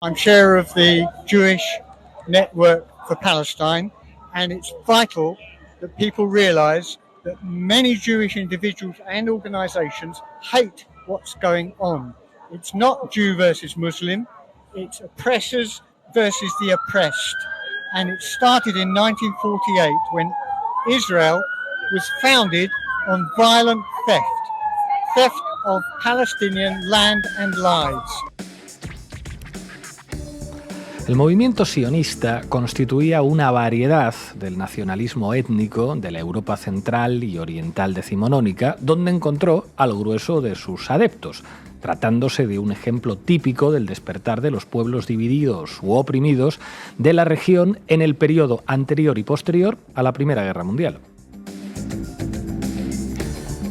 I'm chair of the Jewish Network for Palestine, and it's vital that people realise that many Jewish individuals and organisations hate what's going on. It's not Jew versus Muslim, it's oppressors versus the oppressed. And it started in 1948 when Israel was founded on violent theft of Palestinian land and lives. El movimiento sionista constituía una variedad del nacionalismo étnico de la Europa central y oriental decimonónica, donde encontró al grueso de sus adeptos, tratándose de un ejemplo típico del despertar de los pueblos divididos u oprimidos de la región en el periodo anterior y posterior a la Primera Guerra Mundial.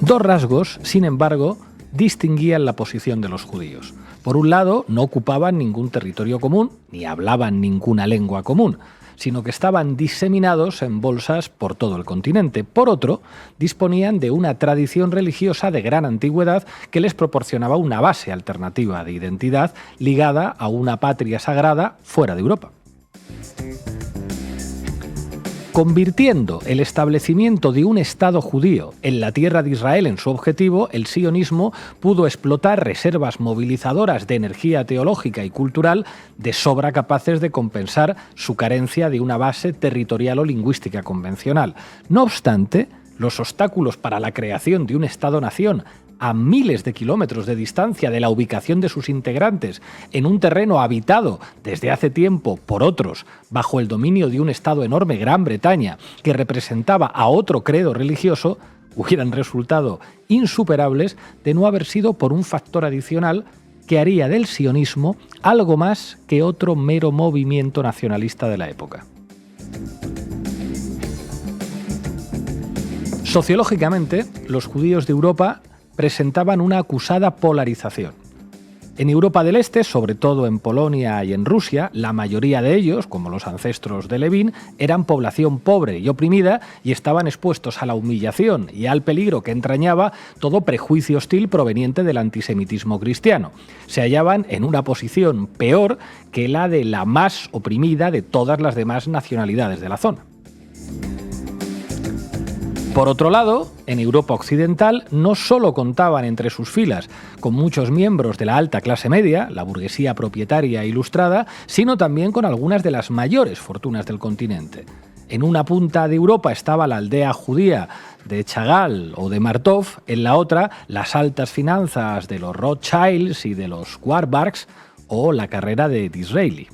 Dos rasgos, sin embargo, distinguían la posición de los judíos. Por un lado, no ocupaban ningún territorio común, ni hablaban ninguna lengua común, sino que estaban diseminados en bolsas por todo el continente. Por otro, disponían de una tradición religiosa de gran antigüedad que les proporcionaba una base alternativa de identidad ligada a una patria sagrada fuera de Europa. Convirtiendo el establecimiento de un Estado judío en la tierra de Israel en su objetivo, el sionismo pudo explotar reservas movilizadoras de energía teológica y cultural de sobra capaces de compensar su carencia de una base territorial o lingüística convencional. No obstante, los obstáculos para la creación de un Estado-nación a miles de kilómetros de distancia de la ubicación de sus integrantes, en un terreno habitado desde hace tiempo por otros, bajo el dominio de un Estado enorme, Gran Bretaña, que representaba a otro credo religioso, hubieran resultado insuperables de no haber sido por un factor adicional que haría del sionismo algo más que otro mero movimiento nacionalista de la época. Sociológicamente, los judíos de Europa presentaban una acusada polarización. En Europa del Este, sobre todo en Polonia y en Rusia, la mayoría de ellos, como los ancestros de Levín, eran población pobre y oprimida y estaban expuestos a la humillación y al peligro que entrañaba todo prejuicio hostil proveniente del antisemitismo cristiano. Se hallaban en una posición peor que la de la más oprimida de todas las demás nacionalidades de la zona. Por otro lado, en Europa occidental no solo contaban entre sus filas con muchos miembros de la alta clase media, la burguesía propietaria e ilustrada, sino también con algunas de las mayores fortunas del continente. En una punta de Europa estaba la aldea judía de Chagall o de Martov, en la otra las altas finanzas de los Rothschilds y de los Warburgs o la carrera de Disraeli.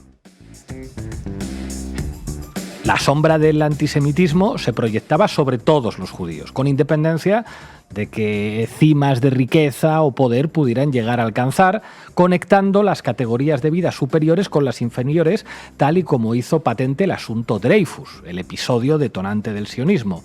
La sombra del antisemitismo se proyectaba sobre todos los judíos, con independencia de qué cimas de riqueza o poder pudieran llegar a alcanzar, conectando las categorías de vida superiores con las inferiores, tal y como hizo patente el asunto Dreyfus, el episodio detonante del sionismo.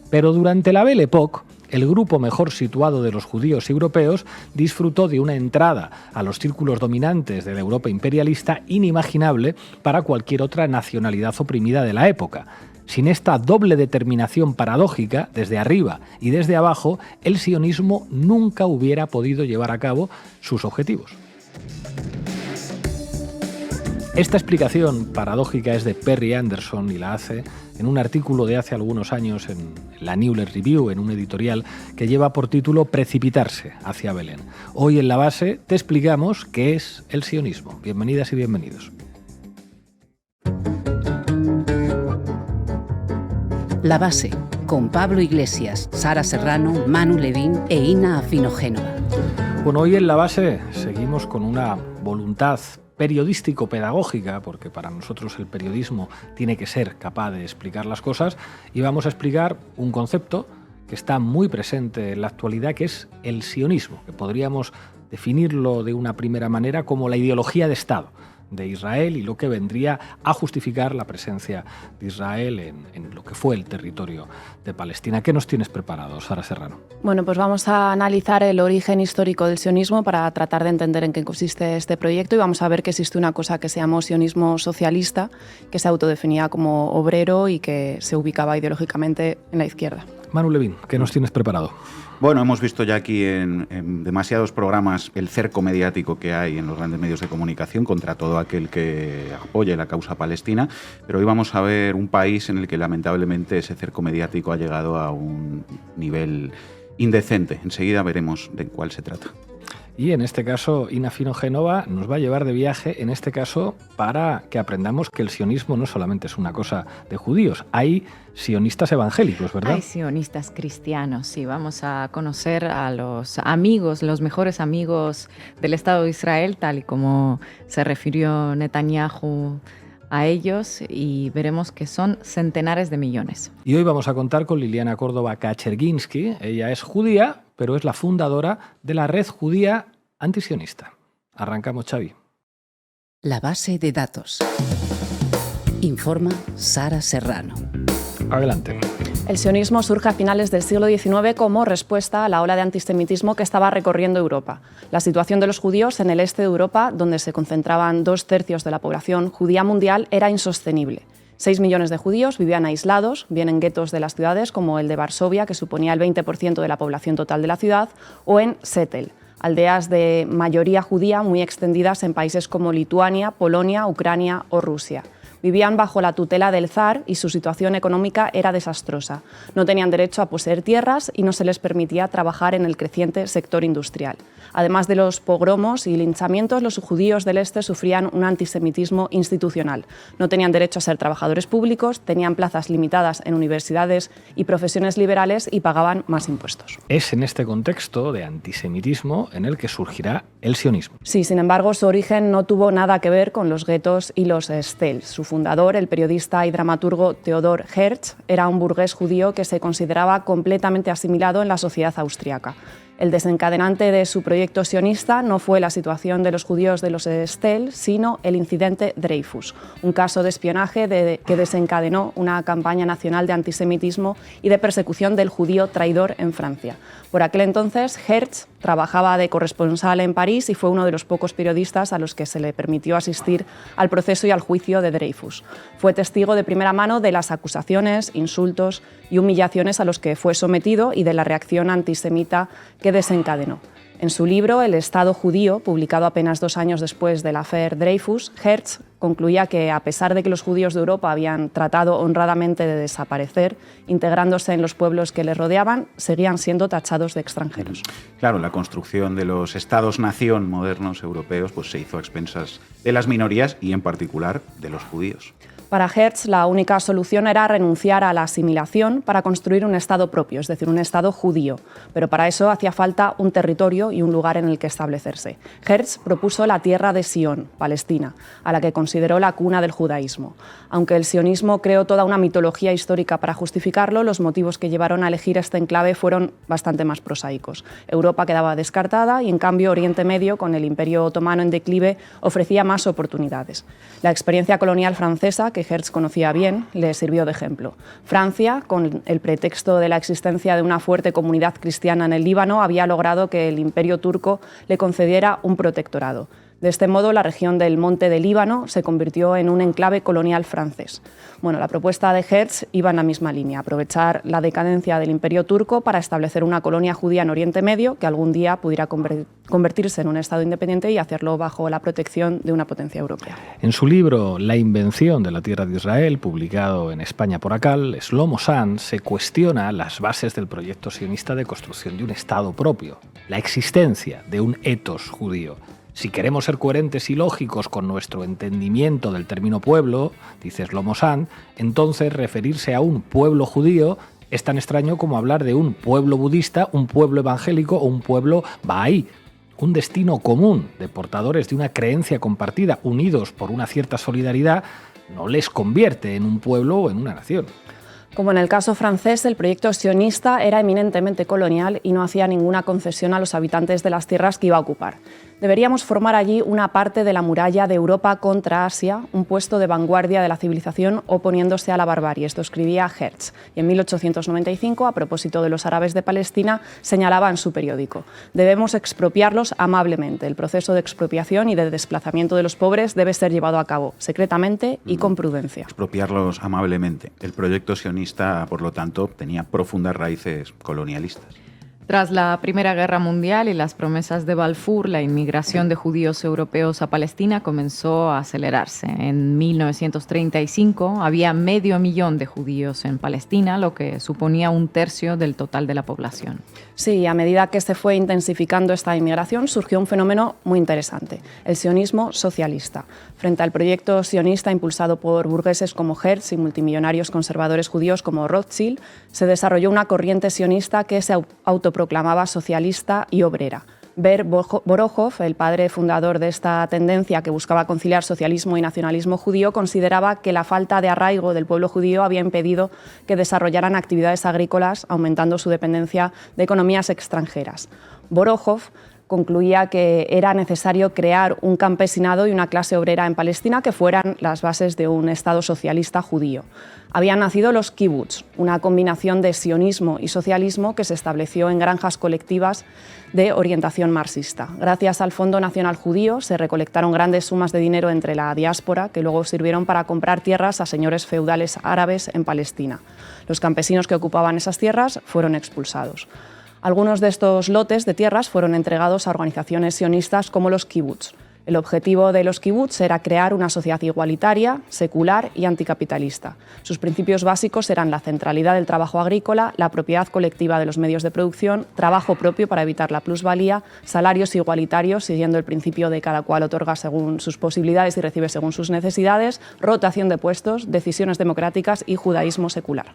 Pero durante la Belle Époque, el grupo mejor situado de los judíos europeos disfrutó de una entrada a los círculos dominantes de la Europa imperialista inimaginable para cualquier otra nacionalidad oprimida de la época. Sin esta doble determinación paradójica, desde arriba y desde abajo, el sionismo nunca hubiera podido llevar a cabo sus objetivos. Esta explicación paradójica es de Perry Anderson y la hace en un artículo de hace algunos años en la Newler Review, en un editorial que lleva por título Precipitarse hacia Belén. Hoy en La Base te explicamos qué es el sionismo. Bienvenidas y bienvenidos. La Base, con Pablo Iglesias, Sara Serrano, Manu Levín e Ina Afinogénova. Bueno, hoy en La Base seguimos con una voluntad periodístico-pedagógica, porque para nosotros el periodismo tiene que ser capaz de explicar las cosas, y vamos a explicar un concepto que está muy presente en la actualidad, que es el sionismo, que podríamos definirlo de una primera manera como la ideología de Estado de Israel y lo que vendría a justificar la presencia de Israel en lo que fue el territorio de Palestina. ¿Qué nos tienes preparado, Sara Serrano? Bueno, pues vamos a analizar el origen histórico del sionismo para tratar de entender en qué consiste este proyecto, y vamos a ver que existe una cosa que se llamó sionismo socialista, que se autodefinía como obrero y que se ubicaba ideológicamente en la izquierda. Manu Levín, ¿qué nos tienes preparado? Bueno, hemos visto ya aquí en demasiados programas el cerco mediático que hay en los grandes medios de comunicación contra todo aquel que apoye la causa palestina, pero hoy vamos a ver un país en el que lamentablemente ese cerco mediático ha llegado a un nivel indecente. Enseguida veremos de cuál se trata. Y en este caso, Ina Finogénova nos va a llevar de viaje, en este caso, para que aprendamos que el sionismo no solamente es una cosa de judíos, hay sionistas evangélicos, ¿verdad? Hay sionistas cristianos, sí. Vamos a conocer a los amigos, los mejores amigos del Estado de Israel, tal y como se refirió Netanyahu a ellos, y veremos que son centenares de millones. Y hoy vamos a contar con Liliana Córdoba Kacherginsky. Ella es judía, pero es la fundadora de la Red Judía Antisionista. Arrancamos, Xavi. La base de datos. Informa Sara Serrano. Adelante. El sionismo surge a finales del siglo XIX como respuesta a la ola de antisemitismo que estaba recorriendo Europa. La situación de los judíos en el este de Europa, donde se concentraban 2/3 de la población judía mundial, era insostenible. 6 millones de judíos vivían aislados, bien en guetos de las ciudades como el de Varsovia, que suponía el 20% de la población total de la ciudad, o en Setel, aldeas de mayoría judía muy extendidas en países como Lituania, Polonia, Ucrania o Rusia. Vivían bajo la tutela del zar y su situación económica era desastrosa. No tenían derecho a poseer tierras y no se les permitía trabajar en el creciente sector industrial. Además de los pogromos y linchamientos, los judíos del este sufrían un antisemitismo institucional. No tenían derecho a ser trabajadores públicos, tenían plazas limitadas en universidades y profesiones liberales y pagaban más impuestos. Es en este contexto de antisemitismo en el que surgirá el sionismo. Sí, sin embargo, su origen no tuvo nada que ver con los guetos y los stels. Su fundador, el periodista y dramaturgo Theodor Herzl, era un burgués judío que se consideraba completamente asimilado en la sociedad austriaca. El desencadenante de su proyecto sionista no fue la situación de los judíos de los Estel, sino el incidente Dreyfus, un caso de espionaje que desencadenó una campaña nacional de antisemitismo y de persecución del judío traidor en Francia. Por aquel entonces, Herzl trabajaba de corresponsal en París y fue uno de los pocos periodistas a los que se le permitió asistir al proceso y al juicio de Dreyfus. Fue testigo de primera mano de las acusaciones, insultos y humillaciones a los que fue sometido y de la reacción antisemita que desencadenó. En su libro El Estado judío, publicado apenas 2 años después del affaire Dreyfus, Herzl concluía que, a pesar de que los judíos de Europa habían tratado honradamente de desaparecer, integrándose en los pueblos que les rodeaban, seguían siendo tachados de extranjeros. Claro, la construcción de los estados-nación modernos europeos pues, se hizo a expensas de las minorías y, en particular, de los judíos. Para Herzl, la única solución era renunciar a la asimilación para construir un Estado propio, es decir, un Estado judío. Pero para eso hacía falta un territorio y un lugar en el que establecerse. Herzl propuso la tierra de Sion, Palestina, a la que consideró la cuna del judaísmo. Aunque el sionismo creó toda una mitología histórica para justificarlo, los motivos que llevaron a elegir este enclave fueron bastante más prosaicos. Europa quedaba descartada y, en cambio, Oriente Medio, con el Imperio Otomano en declive, ofrecía más oportunidades. La experiencia colonial francesa, que Herzl conocía bien, le sirvió de ejemplo. Francia, con el pretexto de la existencia de una fuerte comunidad cristiana en el Líbano, había logrado que el Imperio turco le concediera un protectorado. De este modo, la región del Monte del Líbano se convirtió en un enclave colonial francés. Bueno, la propuesta de Herzl iba en la misma línea, aprovechar la decadencia del Imperio turco para establecer una colonia judía en Oriente Medio que algún día pudiera convertirse en un Estado independiente y hacerlo bajo la protección de una potencia europea. En su libro La invención de la tierra de Israel, publicado en España por Acal, Shlomo Sand se cuestiona las bases del proyecto sionista de construcción de un Estado propio, la existencia de un etos judío. Si queremos ser coherentes y lógicos con nuestro entendimiento del término pueblo, dice Shlomo Sand, entonces referirse a un pueblo judío es tan extraño como hablar de un pueblo budista, un pueblo evangélico o un pueblo bahá'í. Un destino común de portadores de una creencia compartida, unidos por una cierta solidaridad, no les convierte en un pueblo o en una nación. Como en el caso francés, el proyecto sionista era eminentemente colonial y no hacía ninguna concesión a los habitantes de las tierras que iba a ocupar. Deberíamos formar allí una parte de la muralla de Europa contra Asia, un puesto de vanguardia de la civilización oponiéndose a la barbarie. Esto escribía Hertz. Y en 1895, a propósito de los árabes de Palestina, señalaba en su periódico: debemos expropiarlos amablemente. El proceso de expropiación y de desplazamiento de los pobres debe ser llevado a cabo secretamente y con prudencia. Expropiarlos amablemente. El proyecto sionista, por lo tanto, tenía profundas raíces colonialistas. Tras la Primera Guerra Mundial y las promesas de Balfour, la inmigración de judíos europeos a Palestina comenzó a acelerarse. En 1935 había 500.000 de judíos en Palestina, lo que suponía 1/3 del total de la población. Sí, a medida que se fue intensificando esta inmigración, surgió un fenómeno muy interesante: el sionismo socialista. Frente al proyecto sionista impulsado por burgueses como Hertz y multimillonarios conservadores judíos como Rothschild, se desarrolló una corriente sionista que se autoproclamaba socialista y obrera. Ber Borohov, el padre fundador de esta tendencia que buscaba conciliar socialismo y nacionalismo judío, consideraba que la falta de arraigo del pueblo judío había impedido que desarrollaran actividades agrícolas, aumentando su dependencia de economías extranjeras. Borohov concluía que era necesario crear un campesinado y una clase obrera en Palestina que fueran las bases de un Estado socialista judío. Habían nacido los kibbutz, una combinación de sionismo y socialismo que se estableció en granjas colectivas de orientación marxista. Gracias al Fondo Nacional Judío se recolectaron grandes sumas de dinero entre la diáspora que luego sirvieron para comprar tierras a señores feudales árabes en Palestina. Los campesinos que ocupaban esas tierras fueron expulsados. Algunos de estos lotes de tierras fueron entregados a organizaciones sionistas como los kibbutz. El objetivo de los kibbutz era crear una sociedad igualitaria, secular y anticapitalista. Sus principios básicos eran la centralidad del trabajo agrícola, la propiedad colectiva de los medios de producción, trabajo propio para evitar la plusvalía, salarios igualitarios siguiendo el principio de cada cual otorga según sus posibilidades y recibe según sus necesidades, rotación de puestos, decisiones democráticas y judaísmo secular.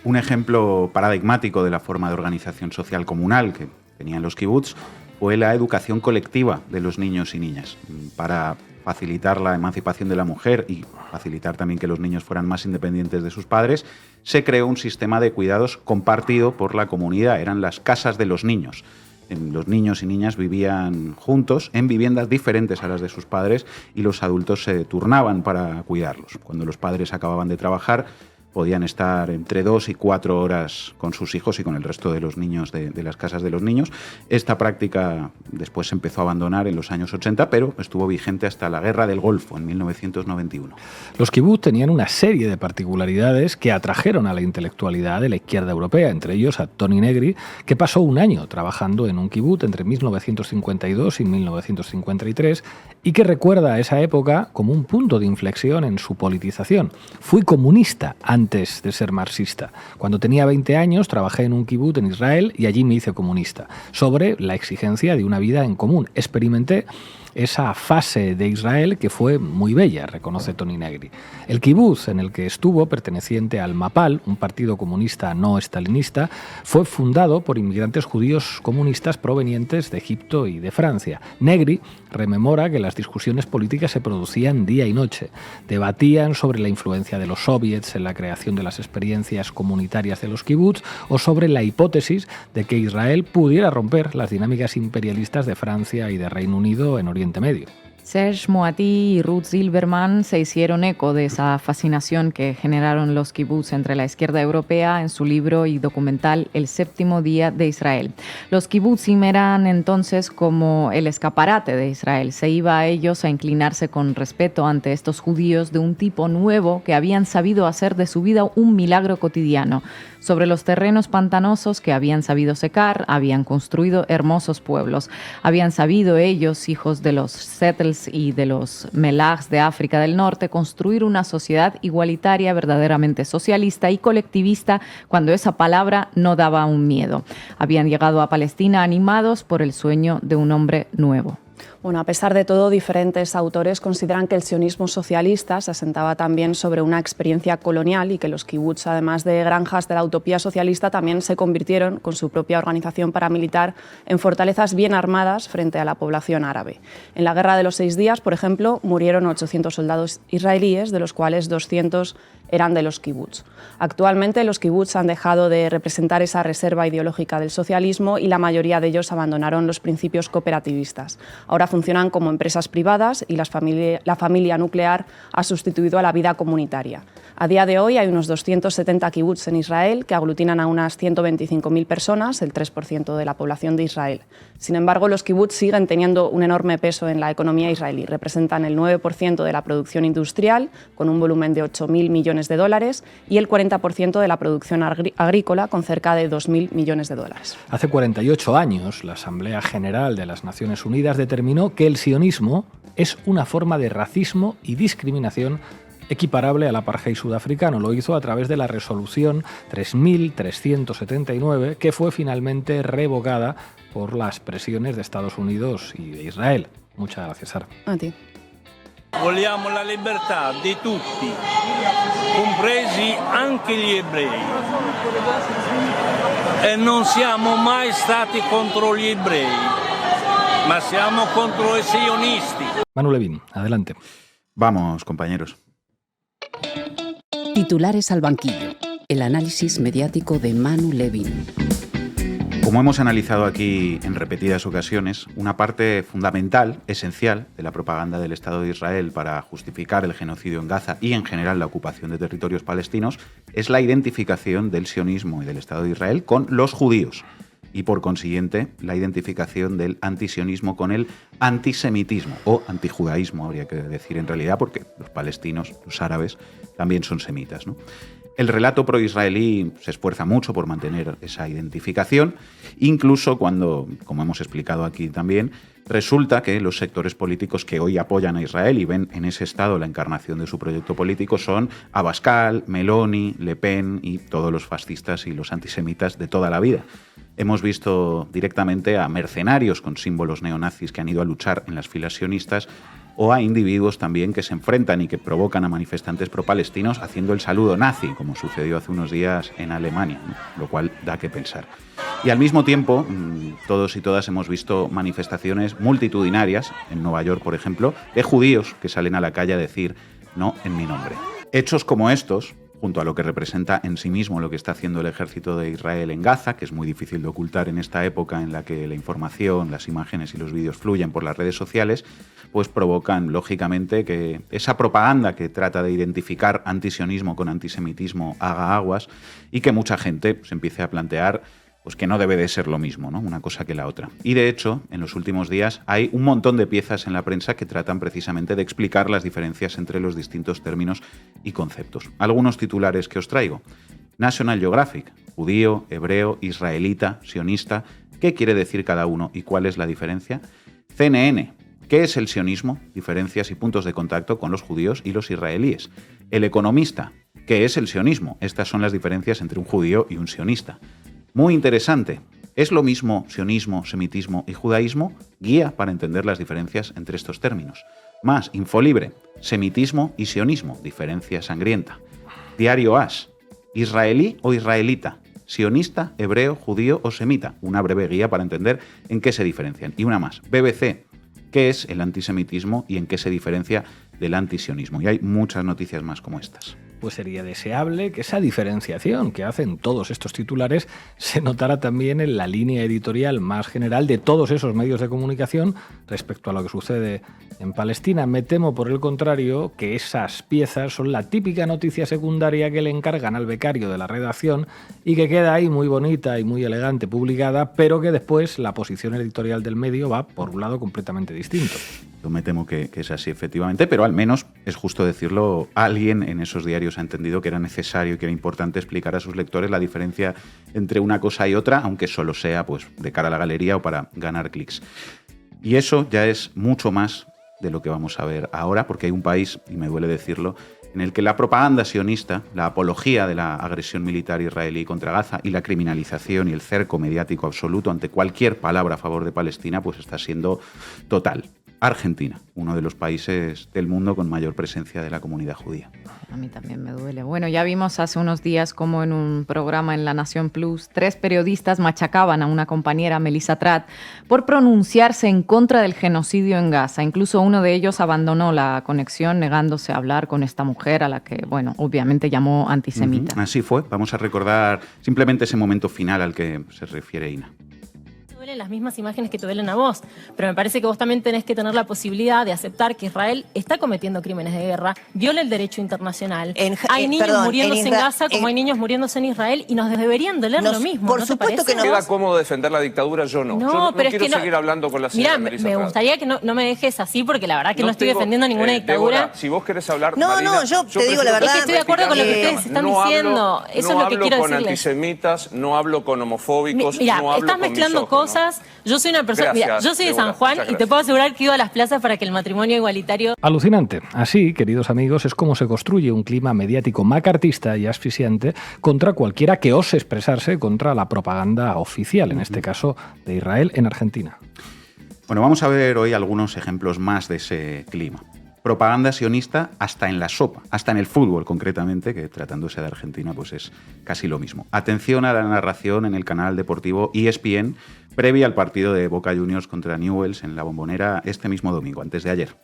Un ejemplo paradigmático de la forma de organización social comunal que tenían los kibbutz fue la educación colectiva de los niños y niñas. Para facilitar la emancipación de la mujer y facilitar también que los niños fueran más independientes de sus padres, se creó un sistema de cuidados compartido por la comunidad. Eran las casas de los niños. Los niños y niñas vivían juntos en viviendas diferentes a las de sus padres y los adultos se turnaban para cuidarlos. Cuando los padres acababan de trabajar, podían estar entre 2 y 4 horas con sus hijos y con el resto de los niños de las casas de los niños. Esta práctica después se empezó a abandonar en los años 80, pero estuvo vigente hasta la Guerra del Golfo, en 1991. Los kibbutz tenían una serie de particularidades que atrajeron a la intelectualidad de la izquierda europea, entre ellos a Tony Negri, que pasó un año trabajando en un kibbutz entre 1952 y 1953 y que recuerda a esa época como un punto de inflexión en su politización. Fui comunista antes de ser marxista. Cuando tenía 20 años trabajé en un kibbutz en Israel y allí me hice comunista, sobre la exigencia de una vida en común. Experimenté esa fase de Israel que fue muy bella, reconoce Tony Negri. El kibutz en el que estuvo, perteneciente al Mapal, un partido comunista no estalinista, fue fundado por inmigrantes judíos comunistas provenientes de Egipto y de Francia. Negri rememora que las discusiones políticas se producían día y noche. Debatían sobre la influencia de los soviets en la creación de las experiencias comunitarias de los kibutz o sobre la hipótesis de que Israel pudiera romper las dinámicas imperialistas de Francia y de Reino Unido en Oriente Medio. Serge Moati y Ruth Silberman se hicieron eco de esa fascinación que generaron los kibutz entre la izquierda europea en su libro y documental El séptimo día de Israel. Los kibbutzim eran entonces como el escaparate de Israel. Se iba a ellos a inclinarse con respeto ante estos judíos de un tipo nuevo que habían sabido hacer de su vida un milagro cotidiano. Sobre los terrenos pantanosos que habían sabido secar, habían construido hermosos pueblos. Habían sabido ellos, hijos de los settles y de los melachs de África del Norte, construir una sociedad igualitaria, verdaderamente socialista y colectivista, cuando esa palabra no daba un miedo. Habían llegado a Palestina animados por el sueño de un hombre nuevo. Bueno, a pesar de todo, diferentes autores consideran que el sionismo socialista se asentaba también sobre una experiencia colonial y que los kibutz, además de granjas de la utopía socialista, también se convirtieron, con su propia organización paramilitar, en fortalezas bien armadas frente a la población árabe. En la Guerra de los 6 días, por ejemplo, murieron 800 soldados israelíes, de los cuales 200 eran de los kibutz. Actualmente los kibutz han dejado de representar esa reserva ideológica del socialismo y la mayoría de ellos abandonaron los principios cooperativistas. Ahora funcionan como empresas privadas y la familia nuclear ha sustituido a la vida comunitaria. A día de hoy hay unos 270 kibbutz en Israel que aglutinan a unas 125.000 personas, el 3% de la población de Israel. Sin embargo, los kibbutz siguen teniendo un enorme peso en la economía israelí. Representan el 9% de la producción industrial, con un volumen de 8.000 millones de dólares, y el 40% de la producción agrícola, con cerca de 2.000 millones de dólares. Hace 48 años, la Asamblea General de las Naciones Unidas determinó que el sionismo es una forma de racismo y discriminación equiparable al apartheid sudafricano. Lo hizo a través de la resolución 3379, que fue finalmente revocada por las presiones de Estados Unidos y de Israel. Muchas gracias, Sara. A ti. Vogliamo la libertà di tutti, compresi anche gli ebrei. E non siamo mai stati contro gli ebrei, ma siamo contro i sionisti. Manu Levin, adelante. Vamos, compañeros. Titulares al banquillo. El análisis mediático de Manu Levin. Como hemos analizado aquí en repetidas ocasiones, una parte fundamental, esencial, de la propaganda del Estado de Israel para justificar el genocidio en Gaza y en general la ocupación de territorios palestinos es la identificación del sionismo y del Estado de Israel con los judíos y, por consiguiente, la identificación del antisionismo con el antisemitismo o antijudaísmo, habría que decir en realidad, porque los palestinos, los árabes, también son semitas, ¿no? El relato pro-israelí se esfuerza mucho por mantener esa identificación, incluso cuando, como hemos explicado aquí también, resulta que los sectores políticos que hoy apoyan a Israel y ven en ese Estado la encarnación de su proyecto político son Abascal, Meloni, Le Pen y todos los fascistas y los antisemitas de toda la vida. Hemos visto directamente a mercenarios con símbolos neonazis que han ido a luchar en las filas sionistas o a individuos también que se enfrentan y que provocan a manifestantes pro-palestinos haciendo el saludo nazi, como sucedió hace unos días en Alemania, ¿no? Lo cual da que pensar. Y al mismo tiempo, todos y todas hemos visto manifestaciones multitudinarias, en Nueva York, por ejemplo, de judíos que salen a la calle a decir no en mi nombre. Hechos como estos, junto a lo que representa en sí mismo lo que está haciendo el ejército de Israel en Gaza, que es muy difícil de ocultar en esta época en la que la información, las imágenes y los vídeos fluyen por las redes sociales, pues provocan, lógicamente, que esa propaganda que trata de identificar antisionismo con antisemitismo haga aguas y que mucha gente se empiece a plantear pues que no debe de ser lo mismo, ¿no? Una cosa que la otra. Y de hecho, en los últimos días hay un montón de piezas en la prensa que tratan precisamente de explicar las diferencias entre los distintos términos y conceptos. Algunos titulares que os traigo. National Geographic, judío, hebreo, israelita, sionista, ¿qué quiere decir cada uno y cuál es la diferencia? CNN, ¿qué es el sionismo? Diferencias y puntos de contacto con los judíos y los israelíes. El Economista, ¿qué es el sionismo? Estas son las diferencias entre un judío y un sionista. Muy interesante. ¿Es lo mismo sionismo, semitismo y judaísmo? Guía para entender las diferencias entre estos términos. Más, Infolibre. Semitismo y sionismo. Diferencia sangrienta. Diario As. ¿Israelí o israelita? ¿Sionista, hebreo, judío o semita? Una breve guía para entender en qué se diferencian. Y una más. BBC. ¿Qué es el antisemitismo y en qué se diferencia del antisionismo? Y hay muchas noticias más como estas. Pues sería deseable que esa diferenciación que hacen todos estos titulares se notara también en la línea editorial más general de todos esos medios de comunicación respecto a lo que sucede en Palestina. Me temo, por el contrario, que esas piezas son la típica noticia secundaria que le encargan al becario de la redacción y que queda ahí muy bonita y muy elegante publicada, pero que después la posición editorial del medio va por un lado completamente distinto. Yo me temo que es así, efectivamente, pero al menos, es justo decirlo, alguien en esos diarios ha entendido que era necesario y que era importante explicar a sus lectores la diferencia entre una cosa y otra, aunque solo sea pues, de cara a la galería o para ganar clics. Y eso ya es mucho más de lo que vamos a ver ahora, porque hay un país, y me duele decirlo, en el que la propaganda sionista, la apología de la agresión militar israelí contra Gaza y la criminalización y el cerco mediático absoluto ante cualquier palabra a favor de Palestina, pues está siendo total. Argentina, uno de los países del mundo con mayor presencia de la comunidad judía. A mí también me duele. Bueno, ya vimos hace unos días como en un programa en La Nación Plus, 3 periodistas machacaban a una compañera, Melissa Tratt, por pronunciarse en contra del genocidio en Gaza. Incluso uno de ellos abandonó la conexión negándose a hablar con esta mujer a la que, bueno, obviamente llamó antisemita. Así fue. Vamos a recordar simplemente ese momento final al que se refiere Ina. duelen las mismas imágenes que te duelen a vos, pero me parece que vos también tenés que tener la posibilidad de aceptar que Israel está cometiendo crímenes de guerra, viola el derecho internacional. Hay niños muriéndose en Gaza como hay niños muriéndose en Israel y nos deberían doler lo mismo. Por ¿no supuesto que no. Queda cómodo defender la dictadura, yo no. No, pero quiero seguir hablando con la señora Mira, Melissa me Prado. gustaría que no me dejes así porque la verdad que no estoy defendiendo ninguna dictadura. Débora, si vos querés hablar, No, Marina, no, yo te digo la verdad. Es que estoy de acuerdo con lo que ustedes están diciendo. Eso es lo que quiero No hablo con decirles. antisemitas, no hablo con homofóbicos, Mira, no hablo estás con mezclando misóginos. cosas. Yo soy una persona. Gracias, mira, yo soy de Débora, San Juan muchas y te puedo asegurar que iba a las plazas para que el matrimonio igualitario. Alucinante. Así, queridos amigos, es como se construye un clima mediático macartista y asfixiante contra cualquiera que ose expresarse contra la propaganda oficial, en este caso de Israel en Argentina. Bueno, vamos a ver hoy algunos ejemplos más de ese clima. Propaganda sionista hasta en la sopa, hasta en el fútbol concretamente, que tratándose de Argentina pues es casi lo mismo. Atención a la narración en el canal deportivo ESPN previa al partido de Boca Juniors contra Newell's en La Bombonera este mismo domingo, antes de ayer.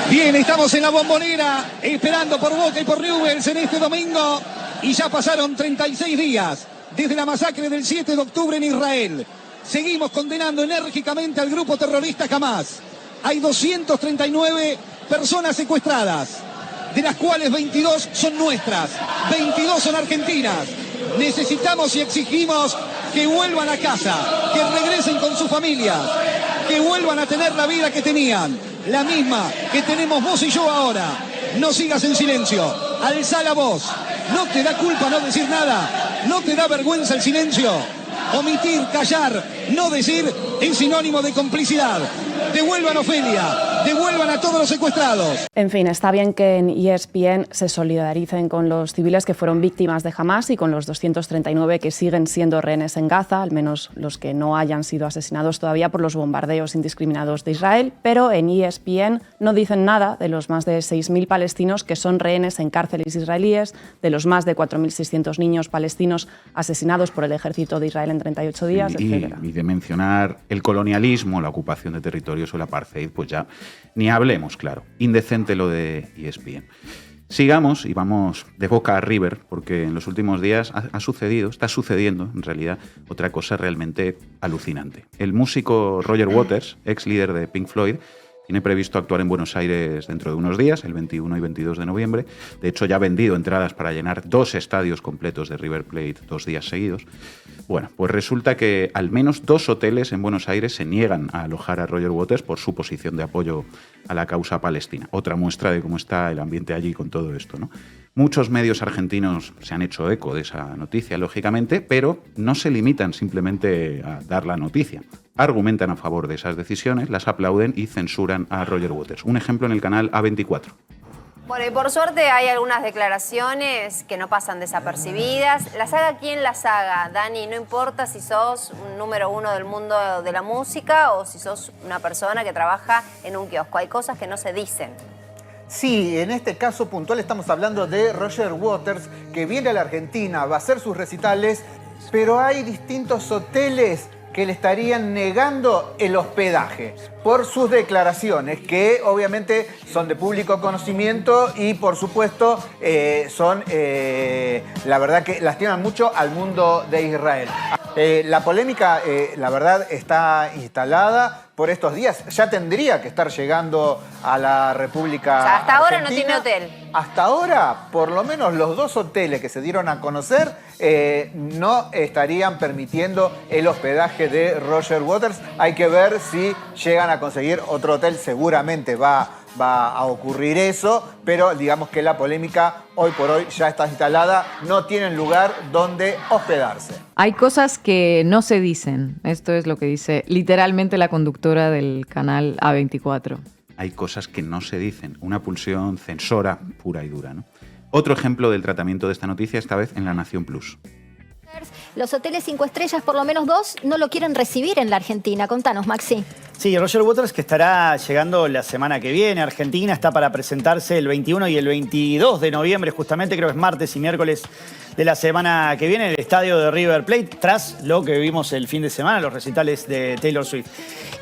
Bien, estamos en La Bombonera, esperando por Boca y por Newell's en este domingo, y ya pasaron 36 días desde la masacre del 7 de octubre en Israel. Seguimos condenando enérgicamente al grupo terrorista Hamas. Hay 239 personas secuestradas, de las cuales 22 son nuestras, 22 son argentinas. Necesitamos y exigimos que vuelvan a casa, que regresen con sus familias, que vuelvan a tener la vida que tenían, la misma que tenemos vos y yo ahora. No sigas en silencio, alza la voz. ¿No te da culpa no decir nada? ¿No te da vergüenza el silencio? Omitir, callar, no decir es sinónimo de complicidad. Devuelvan a Ofelia, devuelvan a todos los secuestrados. En fin, está bien que en ESPN se solidaricen con los civiles que fueron víctimas de Hamas y con los 239 que siguen siendo rehenes en Gaza, al menos los que no hayan sido asesinados todavía por los bombardeos indiscriminados de Israel, pero en ESPN no dicen nada de los más de 6.000 palestinos que son rehenes en cárceles israelíes, de los más de 4.600 niños palestinos asesinados por el ejército de Israel en 38 días, etc. Y de mencionar el colonialismo, la ocupación de territorios o el apartheid, pues ya ni hablemos, claro. Indecente lo de ESPN. Sigamos y vamos de Boca a River, porque en los últimos días está sucediendo en realidad otra cosa realmente alucinante. El músico Roger Waters, ex líder de Pink Floyd, tiene previsto actuar en Buenos Aires dentro de unos días, el 21 y 22 de noviembre. De hecho, ya ha vendido entradas para llenar 2 estadios completos de River Plate 2 días seguidos. Bueno, pues resulta que al menos 2 hoteles en Buenos Aires se niegan a alojar a Roger Waters por su posición de apoyo a la causa palestina. Otra muestra de cómo está el ambiente allí con todo esto, ¿no? Muchos medios argentinos se han hecho eco de esa noticia, lógicamente, pero no se limitan simplemente a dar la noticia. Argumentan a favor de esas decisiones, las aplauden y censuran a Roger Waters. Un ejemplo en el canal A24. Bueno, y por suerte hay algunas declaraciones que no pasan desapercibidas. La saga, ¿quién la saga? Dani, no importa si sos un número 1 del mundo de la música o si sos una persona que trabaja en un kiosco. Hay cosas que no se dicen. Sí, en este caso puntual estamos hablando de Roger Waters, que viene a la Argentina, va a hacer sus recitales, pero hay distintos hoteles que le estarían negando el hospedaje por sus declaraciones, que obviamente son de público conocimiento y por supuesto son, la verdad que lastiman mucho al mundo de Israel. La polémica, la verdad, está instalada por estos días. Ya tendría que estar llegando a la República O sea, hasta ahora Argentina. no tiene hotel. Hasta ahora, por lo menos los 2 hoteles que se dieron a conocer no estarían permitiendo el hospedaje de Roger Waters. Hay que ver si llegan a conseguir otro hotel. Seguramente va a ocurrir eso, pero digamos que la polémica hoy por hoy ya está instalada. No tienen lugar donde hospedarse. Hay cosas que no se dicen. Esto es lo que dice literalmente la conductora del canal A24. Hay cosas que no se dicen. Una pulsión censora pura y dura, ¿no? Otro ejemplo del tratamiento de esta noticia, esta vez en La Nación Plus. Los hoteles 5 estrellas, por lo menos 2, no lo quieren recibir en la Argentina. Contanos, Maxi. Sí, Roger Waters, que estará llegando la semana que viene a Argentina, está para presentarse el 21 y el 22 de noviembre, justamente, creo que es martes y miércoles de la semana que viene, en el estadio de River Plate, tras lo que vimos el fin de semana, los recitales de Taylor Swift.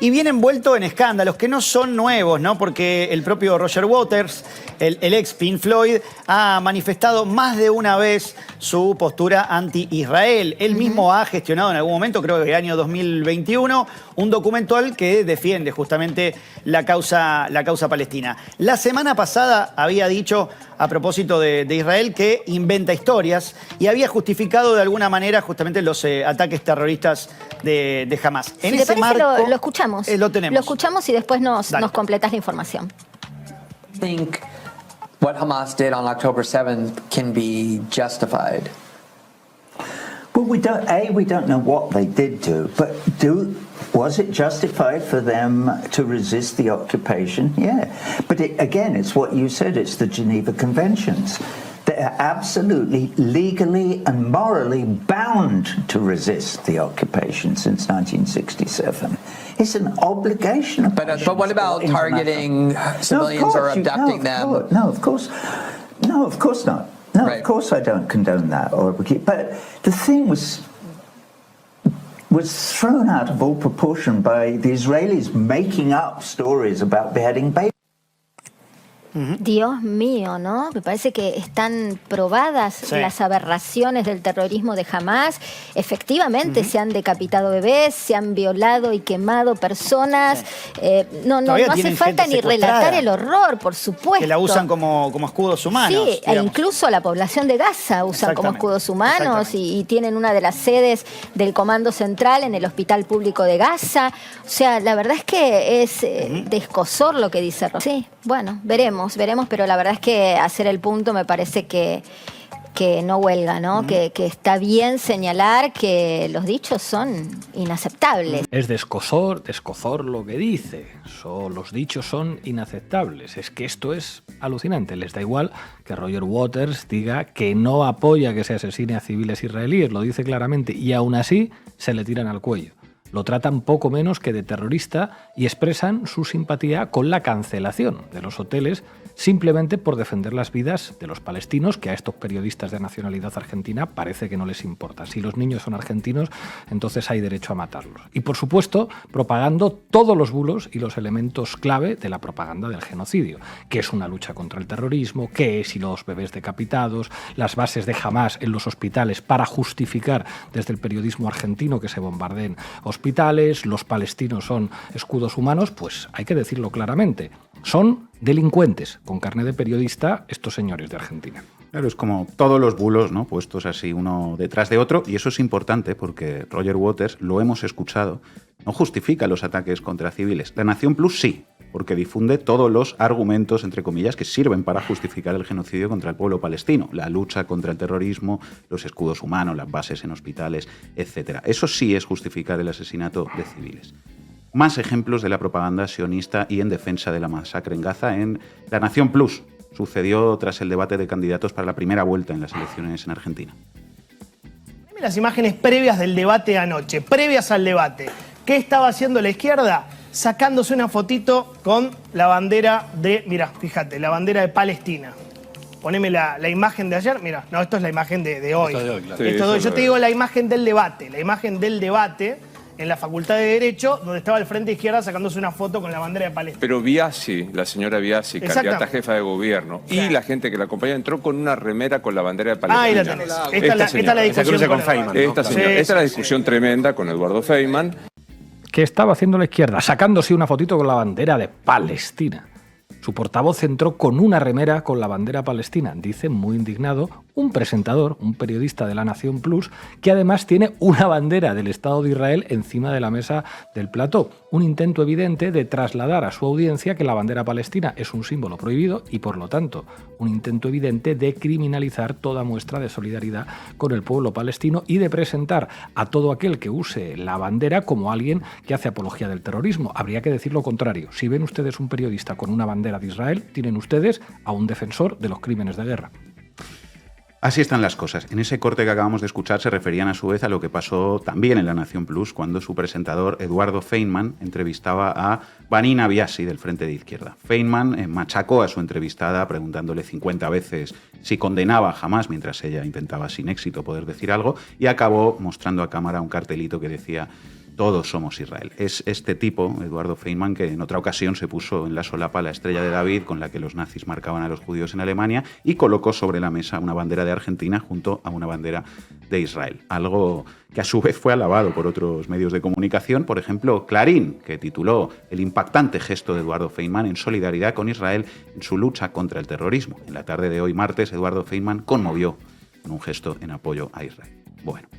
Y viene envuelto en escándalos que no son nuevos, ¿no? Porque el propio Roger Waters, el ex Pink Floyd, ha manifestado más de una vez su postura anti-Israel. Él mismo ha gestionado en algún momento, creo que el año 2021, un documental que defiende justamente la causa palestina. La semana pasada había dicho, a propósito de Israel, que inventa historias y había justificado de alguna manera justamente los ataques terroristas de Hamas. En ese marco, lo escuchamos. Lo tenemos. Lo escuchamos y después nos completas la información. I think what Hamas did on October 7th can be justified. Well, we don't know what they did do, but was it justified for them to resist the occupation? Yeah. But again, it's what you said, it's the Geneva Conventions. They're absolutely legally and morally bound to resist the occupation since 1967. It's an obligation. But what about targeting civilians or abducting them? No, of course not. No, right. Of course I don't condone that. But the thing was thrown out of all proportion by the Israelis making up stories about beheading babies. Dios mío, ¿no? Me parece que están probadas las aberraciones del terrorismo de Hamas. Efectivamente se han decapitado bebés, se han violado y quemado personas. No hace falta ni relatar el horror, por supuesto. Que la usan como escudos humanos. Sí, e incluso a la población de Gaza usan como escudos humanos y tienen una de las sedes del Comando Central en el Hospital Público de Gaza. O sea, la verdad es que es de escozor lo que dice Rosa. Sí, bueno, veremos, pero la verdad es que hacer el punto me parece que no huelga, ¿no? Que está bien señalar que los dichos son inaceptables. Es de escozor lo que dice. Los dichos son inaceptables. Es que esto es alucinante. Les da igual que Roger Waters diga que no apoya que se asesine a civiles israelíes, lo dice claramente, y aún así se le tiran al cuello. Lo tratan poco menos que de terrorista y expresan su simpatía con la cancelación de los hoteles simplemente por defender las vidas de los palestinos, que a estos periodistas de nacionalidad argentina parece que no les importa. Si los niños son argentinos, entonces hay derecho a matarlos. Y por supuesto, propagando todos los bulos y los elementos clave de la propaganda del genocidio, que es una lucha contra el terrorismo, que es y los bebés decapitados, las bases de Hamas en los hospitales para justificar desde el periodismo argentino que se bombardeen hospitales, los palestinos son escudos humanos, pues hay que decirlo claramente. Son delincuentes con carné de periodista estos señores de Argentina. Claro, es como todos los bulos, ¿no? Puestos así uno detrás de otro, y eso es importante porque Roger Waters, lo hemos escuchado, no justifica los ataques contra civiles. La Nación Plus sí, porque difunde todos los argumentos, entre comillas, que sirven para justificar el genocidio contra el pueblo palestino, la lucha contra el terrorismo, los escudos humanos, las bases en hospitales, etc. Eso sí es justificar el asesinato de civiles. Más ejemplos de la propaganda sionista y en defensa de la masacre en Gaza en La Nación Plus. Sucedió tras el debate de candidatos para la primera vuelta en las elecciones en Argentina. Dime las imágenes previas del debate anoche, previas al debate. ¿Qué estaba haciendo la izquierda? Sacándose una fotito con la bandera de, mirá, fíjate, la bandera de Palestina. Poneme la imagen de ayer, mira, no, esto es la imagen de hoy. Esto de hoy, claro. Esto de hoy. Yo te digo la imagen del debate en la Facultad de Derecho, donde estaba el Frente Izquierda sacándose una foto con la bandera de Palestina. Pero Biasi, la señora Biasi, candidata jefa de gobierno, y la gente que la acompaña entró con una remera con la bandera de Palestina. Ahí la tenés. Esta es la discusión con Feynman. Esta es la discusión tremenda con Eduardo Feynman. ¿Qué estaba haciendo la izquierda? Sacándose una fotito con la bandera de Palestina. Su portavoz entró con una remera con la bandera palestina, dice muy indignado un presentador, un periodista de La Nación Plus, que además tiene una bandera del Estado de Israel encima de la mesa del plató. Un intento evidente de trasladar a su audiencia que la bandera palestina es un símbolo prohibido y, por lo tanto, un intento evidente de criminalizar toda muestra de solidaridad con el pueblo palestino y de presentar a todo aquel que use la bandera como alguien que hace apología del terrorismo. Habría que decir lo contrario. Si ven ustedes un periodista con una bandera de Israel, tienen ustedes a un defensor de los crímenes de guerra. Así están las cosas. En ese corte que acabamos de escuchar se referían a su vez a lo que pasó también en La Nación Plus cuando su presentador Eduardo Feynman entrevistaba a Vanina Abiasi del Frente de Izquierda. Feynman machacó a su entrevistada preguntándole 50 veces si condenaba a Hamás mientras ella intentaba sin éxito poder decir algo y acabó mostrando a cámara un cartelito que decía "Todos somos Israel". Es este tipo, Eduardo Feynman, que en otra ocasión se puso en la solapa la estrella de David con la que los nazis marcaban a los judíos en Alemania y colocó sobre la mesa una bandera de Argentina junto a una bandera de Israel. Algo que a su vez fue alabado por otros medios de comunicación, por ejemplo Clarín, que tituló "El impactante gesto de Eduardo Feynman en solidaridad con Israel en su lucha contra el terrorismo". En la tarde de hoy, martes, Eduardo Feynman conmovió con un gesto en apoyo a Israel. Bueno.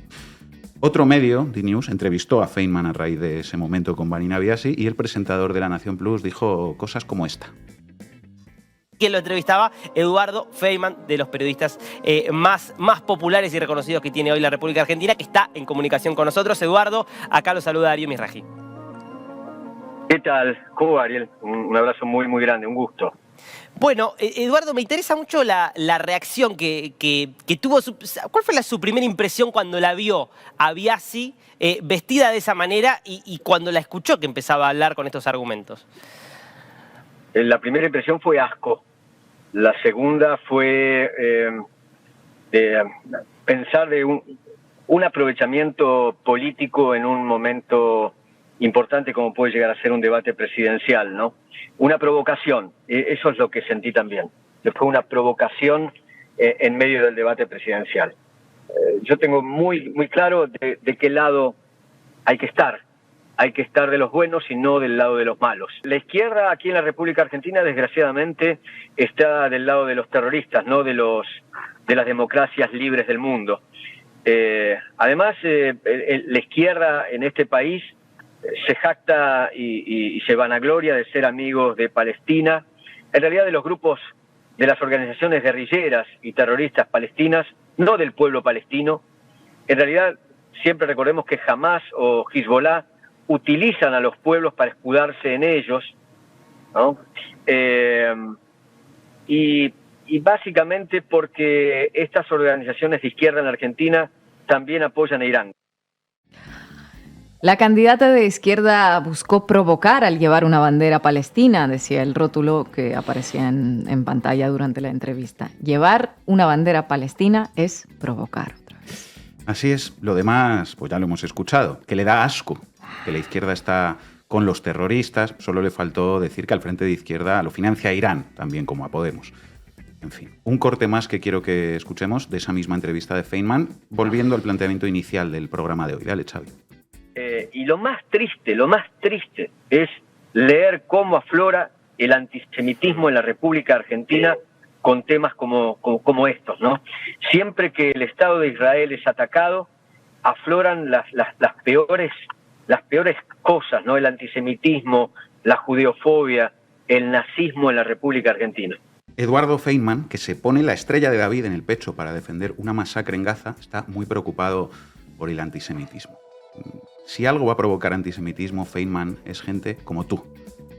Otro medio, D-News, entrevistó a Feynman a raíz de ese momento con Vanina Abiasi y el presentador de La Nación Plus dijo cosas como esta. Quien lo entrevistaba, Eduardo Feynman, de los periodistas más populares y reconocidos que tiene hoy la República Argentina, que está en comunicación con nosotros. Eduardo, acá lo saluda Darío Mizrahi. ¿Qué tal? ¿Cómo va, Ariel? Un abrazo muy, muy grande, un gusto. Bueno, Eduardo, me interesa mucho la reacción que tuvo. ¿Cuál fue su primera impresión cuando la vio a Abiasi vestida de esa manera y cuando la escuchó que empezaba a hablar con estos argumentos? La primera impresión fue asco. La segunda fue pensar de un aprovechamiento político en un momento importante como puede llegar a ser un debate presidencial, ¿no? Una provocación, eso es lo que sentí también. Fue una provocación en medio del debate presidencial. Yo tengo muy, muy claro de qué lado hay que estar. Hay que estar de los buenos y no del lado de los malos. La izquierda aquí en la República Argentina, desgraciadamente, está del lado de los terroristas, no de las democracias libres del mundo. Además, la izquierda en este país se jacta y se vanagloria de ser amigos de Palestina, en realidad de los grupos, de las organizaciones guerrilleras y terroristas palestinas, no del pueblo palestino. En realidad, siempre recordemos que Hamás o Hezbollah utilizan a los pueblos para escudarse en ellos, ¿no? Y básicamente porque estas organizaciones de izquierda en la Argentina también apoyan a Irán. La candidata de izquierda buscó provocar al llevar una bandera palestina, decía el rótulo que aparecía en pantalla durante la entrevista. Llevar una bandera palestina es provocar. Así es, lo demás, pues ya lo hemos escuchado, que le da asco, que la izquierda está con los terroristas, solo le faltó decir que al Frente de Izquierda lo financia Irán, también como a Podemos. En fin, un corte más que quiero que escuchemos de esa misma entrevista de Feynman, volviendo al planteamiento inicial del programa de hoy. Dale, Xavi. Y lo más triste es leer cómo aflora el antisemitismo en la República Argentina con temas como estos, ¿no? Siempre que el Estado de Israel es atacado, afloran las peores cosas, ¿no? El antisemitismo, la judeofobia, el nazismo en la República Argentina. Eduardo Feynman, que se pone la estrella de David en el pecho para defender una masacre en Gaza, está muy preocupado por el antisemitismo. Si algo va a provocar antisemitismo, Feynman, es gente como tú.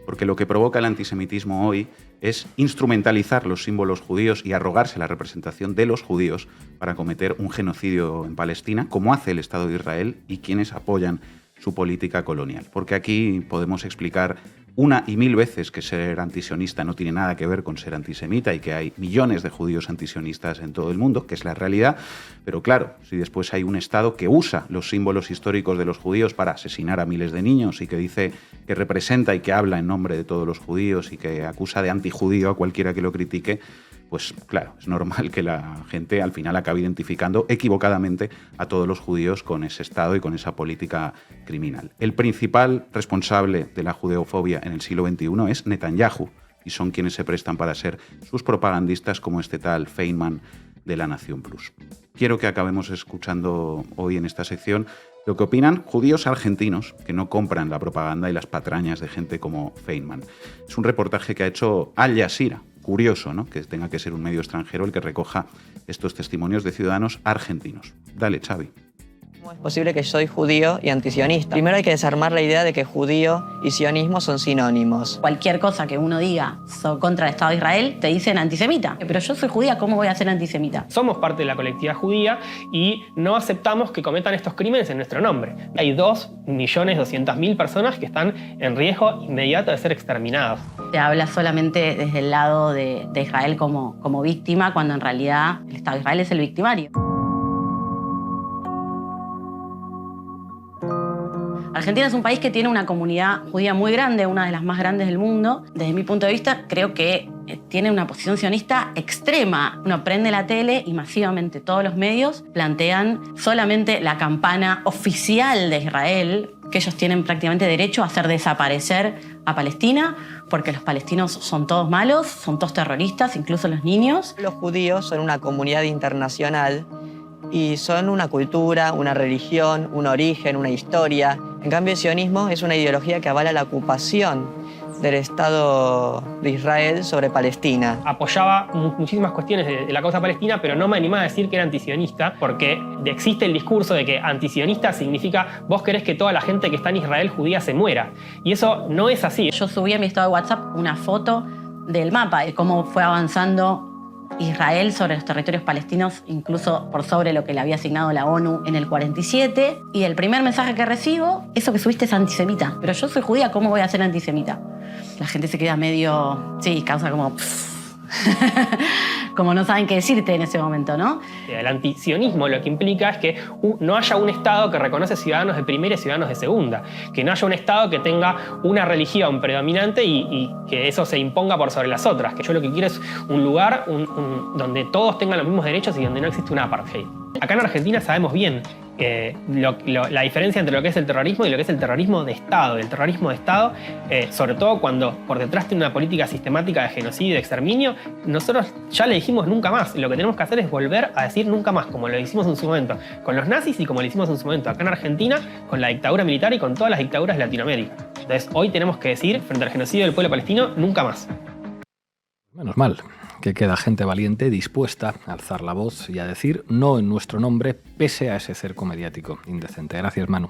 Porque lo que provoca el antisemitismo hoy es instrumentalizar los símbolos judíos y arrogarse la representación de los judíos para cometer un genocidio en Palestina, como hace el Estado de Israel y quienes apoyan su política colonial. Porque aquí podemos explicar una y mil veces que ser antisionista no tiene nada que ver con ser antisemita y que hay millones de judíos antisionistas en todo el mundo, que es la realidad, pero claro, si después hay un Estado que usa los símbolos históricos de los judíos para asesinar a miles de niños y que dice que representa y que habla en nombre de todos los judíos y que acusa de antijudío a cualquiera que lo critique, pues claro, es normal que la gente al final acabe identificando equivocadamente a todos los judíos con ese Estado y con esa política criminal. El principal responsable de la judeofobia en el siglo XXI es Netanyahu, y son quienes se prestan para ser sus propagandistas como este tal Feynman de La Nación Plus. Quiero que acabemos escuchando hoy en esta sección lo que opinan judíos argentinos que no compran la propaganda y las patrañas de gente como Feynman. Es un reportaje que ha hecho Al Jazeera. Curioso, ¿no?, que tenga que ser un medio extranjero el que recoja estos testimonios de ciudadanos argentinos. Dale, Xavi. Es posible que soy judío y antisionista. Primero hay que desarmar la idea de que judío y sionismo son sinónimos. Cualquier cosa que uno diga contra el Estado de Israel, te dicen antisemita. Pero yo soy judía, ¿cómo voy a ser antisemita? Somos parte de la colectividad judía y no aceptamos que cometan estos crímenes en nuestro nombre. Hay 2.200.000 personas que están en riesgo inmediato de ser exterminadas. Se habla solamente desde el lado de Israel como víctima, cuando en realidad el Estado de Israel es el victimario. Argentina es un país que tiene una comunidad judía muy grande, una de las más grandes del mundo. Desde mi punto de vista, creo que tiene una posición sionista extrema. Uno prende la tele y masivamente todos los medios plantean solamente la campana oficial de Israel, que ellos tienen prácticamente derecho a hacer desaparecer a Palestina, porque los palestinos son todos malos, son todos terroristas, incluso los niños. Los judíos son una comunidad internacional y son una cultura, una religión, un origen, una historia. En cambio, el sionismo es una ideología que avala la ocupación del Estado de Israel sobre Palestina. Apoyaba muchísimas cuestiones de la causa palestina, pero no me animaba a decir que era antisionista, porque existe el discurso de que antisionista significa vos querés que toda la gente que está en Israel judía se muera. Y eso no es así. Yo subí a mi estado de WhatsApp una foto del mapa, de cómo fue avanzando Israel sobre los territorios palestinos, incluso por sobre lo que le había asignado la ONU en el 47. Y el primer mensaje que recibo, eso que subiste es antisemita. Pero yo soy judía, ¿cómo voy a ser antisemita? La gente se queda medio... Sí, causa como... como no saben qué decirte en ese momento, ¿no? El antisionismo lo que implica es que no haya un Estado que reconoce ciudadanos de primera y ciudadanos de segunda, que no haya un Estado que tenga una religión predominante y que eso se imponga por sobre las otras, que yo lo que quiero es un lugar donde todos tengan los mismos derechos y donde no existe una apartheid. Acá en Argentina sabemos bien la diferencia entre lo que es el terrorismo y lo que es el terrorismo de Estado. El terrorismo de Estado, sobre todo cuando por detrás tiene una política sistemática de genocidio y de exterminio, nosotros ya le dijimos nunca más. Lo que tenemos que hacer es volver a decir nunca más, como lo hicimos en su momento con los nazis y como lo hicimos en su momento acá en Argentina, con la dictadura militar y con todas las dictaduras de Latinoamérica. Entonces hoy tenemos que decir, frente al genocidio del pueblo palestino, nunca más. Menos mal que queda gente valiente dispuesta a alzar la voz y a decir no en nuestro nombre, pese a ese cerco mediático indecente. Gracias, Manu.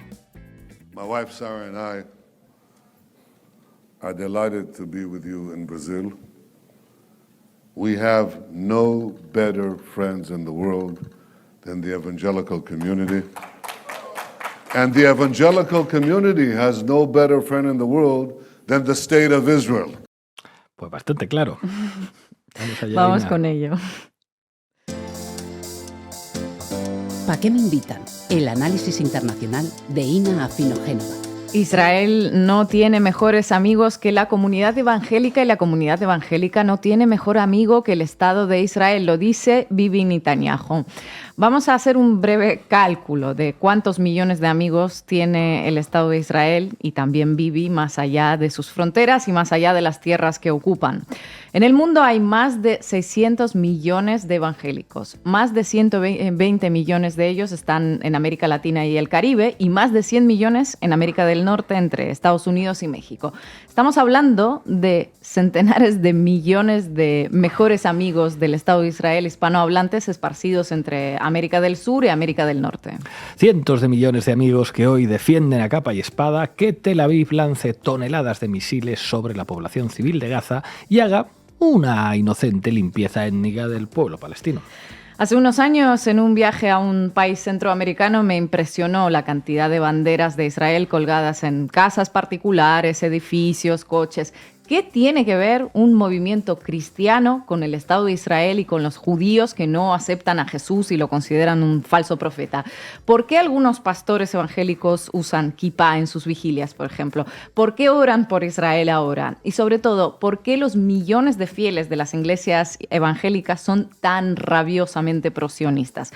My wife Sarah and I are delighted to be with you in Brazil. We have no better friends in the world than the evangelical community. And the evangelical community has no better friend in the world than the state of Israel. Pues bastante claro. Vamos con ello. ¿Para qué me invitan? El análisis internacional de Ina Afinogénova. Israel no tiene mejores amigos que la comunidad evangélica y la comunidad evangélica no tiene mejor amigo que el Estado de Israel, lo dice Bibi Netanyahu. Vamos a hacer un breve cálculo de cuántos millones de amigos tiene el Estado de Israel y también Bibi más allá de sus fronteras y más allá de las tierras que ocupan. En el mundo hay más de 600 millones de evangélicos. Más de 120 millones de ellos están en América Latina y el Caribe y más de 100 millones en América del Norte, entre Estados Unidos y México. Estamos hablando de centenares de millones de mejores amigos del Estado de Israel hispanohablantes esparcidos entre América del Sur y América del Norte. Cientos de millones de amigos que hoy defienden a capa y espada que Tel Aviv lance toneladas de misiles sobre la población civil de Gaza y haga una inocente limpieza étnica del pueblo palestino. Hace unos años, en un viaje a un país centroamericano, me impresionó la cantidad de banderas de Israel colgadas en casas particulares, edificios, coches. ¿Qué tiene que ver un movimiento cristiano con el Estado de Israel y con los judíos que no aceptan a Jesús y lo consideran un falso profeta? ¿Por qué algunos pastores evangélicos usan kipá en sus vigilias, por ejemplo? ¿Por qué oran por Israel ahora? Y sobre todo, ¿por qué los millones de fieles de las iglesias evangélicas son tan rabiosamente prosionistas?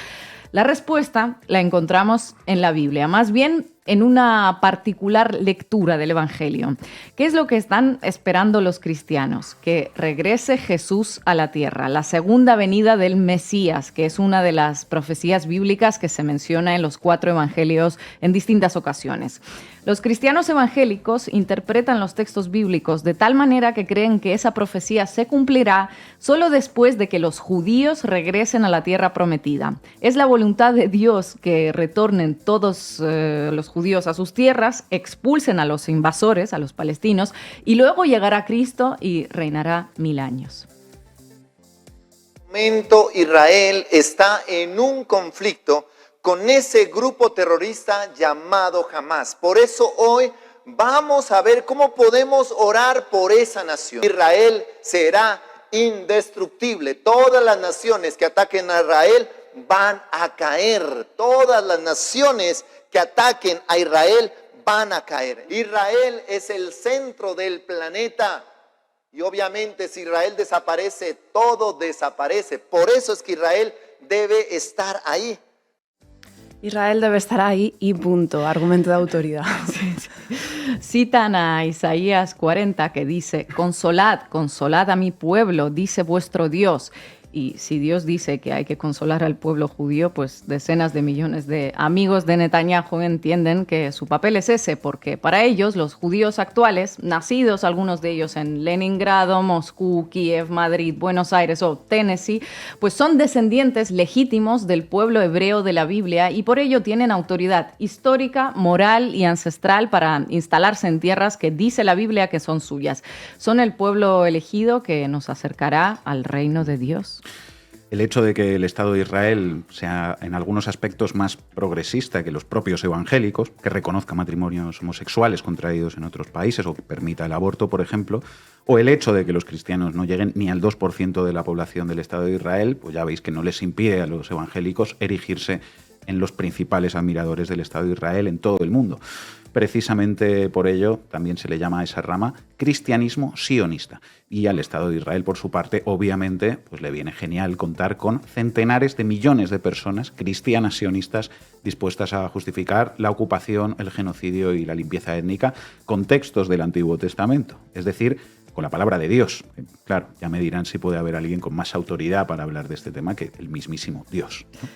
La respuesta la encontramos en la Biblia, más bien en una particular lectura del Evangelio. ¿Qué es lo que están esperando los cristianos? Que regrese Jesús a la tierra, la segunda venida del Mesías, que es una de las profecías bíblicas que se menciona en los 4 evangelios en distintas ocasiones. Los cristianos evangélicos interpretan los textos bíblicos de tal manera que creen que esa profecía se cumplirá solo después de que los judíos regresen a la tierra prometida. Es la voluntad de Dios que retornen todos los judíos a sus tierras, expulsen a los invasores, a los palestinos, y luego llegará Cristo y reinará 1000 años. Israel está en un conflicto con ese grupo terrorista llamado Hamas. Por eso hoy vamos a ver cómo podemos orar por esa nación. Israel será indestructible. Todas las naciones que ataquen a Israel van a caer. Todas las naciones que ataquen a Israel van a caer. Israel es el centro del planeta. Y obviamente si Israel desaparece, todo desaparece. Por eso es que Israel debe estar ahí. Israel debe estar ahí y punto, argumento de autoridad. Citan a Isaías 40 que dice: consolad, consolad a mi pueblo, dice vuestro Dios. Y si Dios dice que hay que consolar al pueblo judío, pues decenas de millones de amigos de Netanyahu entienden que su papel es ese, porque para ellos, los judíos actuales, nacidos algunos de ellos en Leningrado, Moscú, Kiev, Madrid, Buenos Aires o Tennessee, pues son descendientes legítimos del pueblo hebreo de la Biblia y por ello tienen autoridad histórica, moral y ancestral para instalarse en tierras que dice la Biblia que son suyas. Son el pueblo elegido que nos acercará al reino de Dios. El hecho de que el Estado de Israel sea en algunos aspectos más progresista que los propios evangélicos, que reconozca matrimonios homosexuales contraídos en otros países o que permita el aborto, por ejemplo, o el hecho de que los cristianos no lleguen ni al 2% de la población del Estado de Israel, pues ya veis que no les impide a los evangélicos erigirse en los principales admiradores del Estado de Israel en todo el mundo. Precisamente por ello también se le llama a esa rama cristianismo sionista. Y al Estado de Israel, por su parte, obviamente, pues le viene genial contar con centenares de millones de personas cristianas sionistas dispuestas a justificar la ocupación, el genocidio y la limpieza étnica con textos del Antiguo Testamento. Es decir, con la palabra de Dios. Claro, ya me dirán si puede haber alguien con más autoridad para hablar de este tema que el mismísimo Dios, ¿no?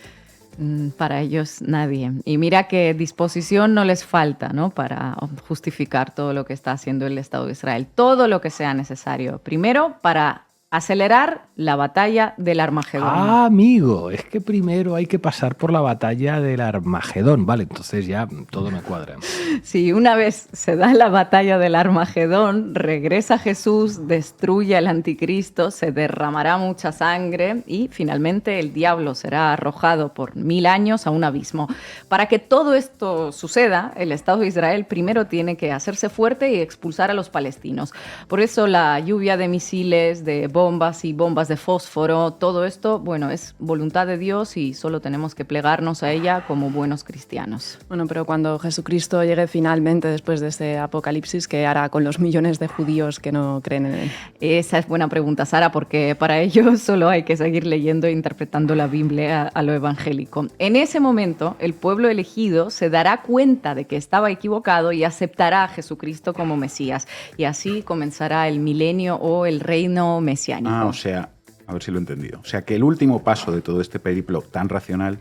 Para ellos nadie. Y mira que disposición no les falta, ¿no?, para justificar todo lo que está haciendo el Estado de Israel, todo lo que sea necesario. Primero, para acelerar la batalla del Armagedón. Ah, amigo, es que primero hay que pasar por la batalla del Armagedón. Vale, entonces ya todo me cuadra. Sí, una vez se da la batalla del Armagedón, regresa Jesús, destruye al anticristo, se derramará mucha sangre y finalmente el diablo será arrojado por 1000 años a un abismo. Para que todo esto suceda, el Estado de Israel primero tiene que hacerse fuerte y expulsar a los palestinos. Por eso la lluvia de misiles, de bombas y bombas de fósforo, todo esto, bueno, es voluntad de Dios y solo tenemos que plegarnos a ella como buenos cristianos. Bueno, pero cuando Jesucristo llegue finalmente después de este apocalipsis, ¿qué hará con los millones de judíos que no creen en él? Esa es buena pregunta, Sara, porque para ello solo hay que seguir leyendo e interpretando la Biblia a lo evangélico. En ese momento, el pueblo elegido se dará cuenta de que estaba equivocado y aceptará a Jesucristo como Mesías. Y así comenzará el milenio o el reino mesiánico. O sea, a ver si lo he entendido. O sea, que el último paso de todo este periplo tan racional,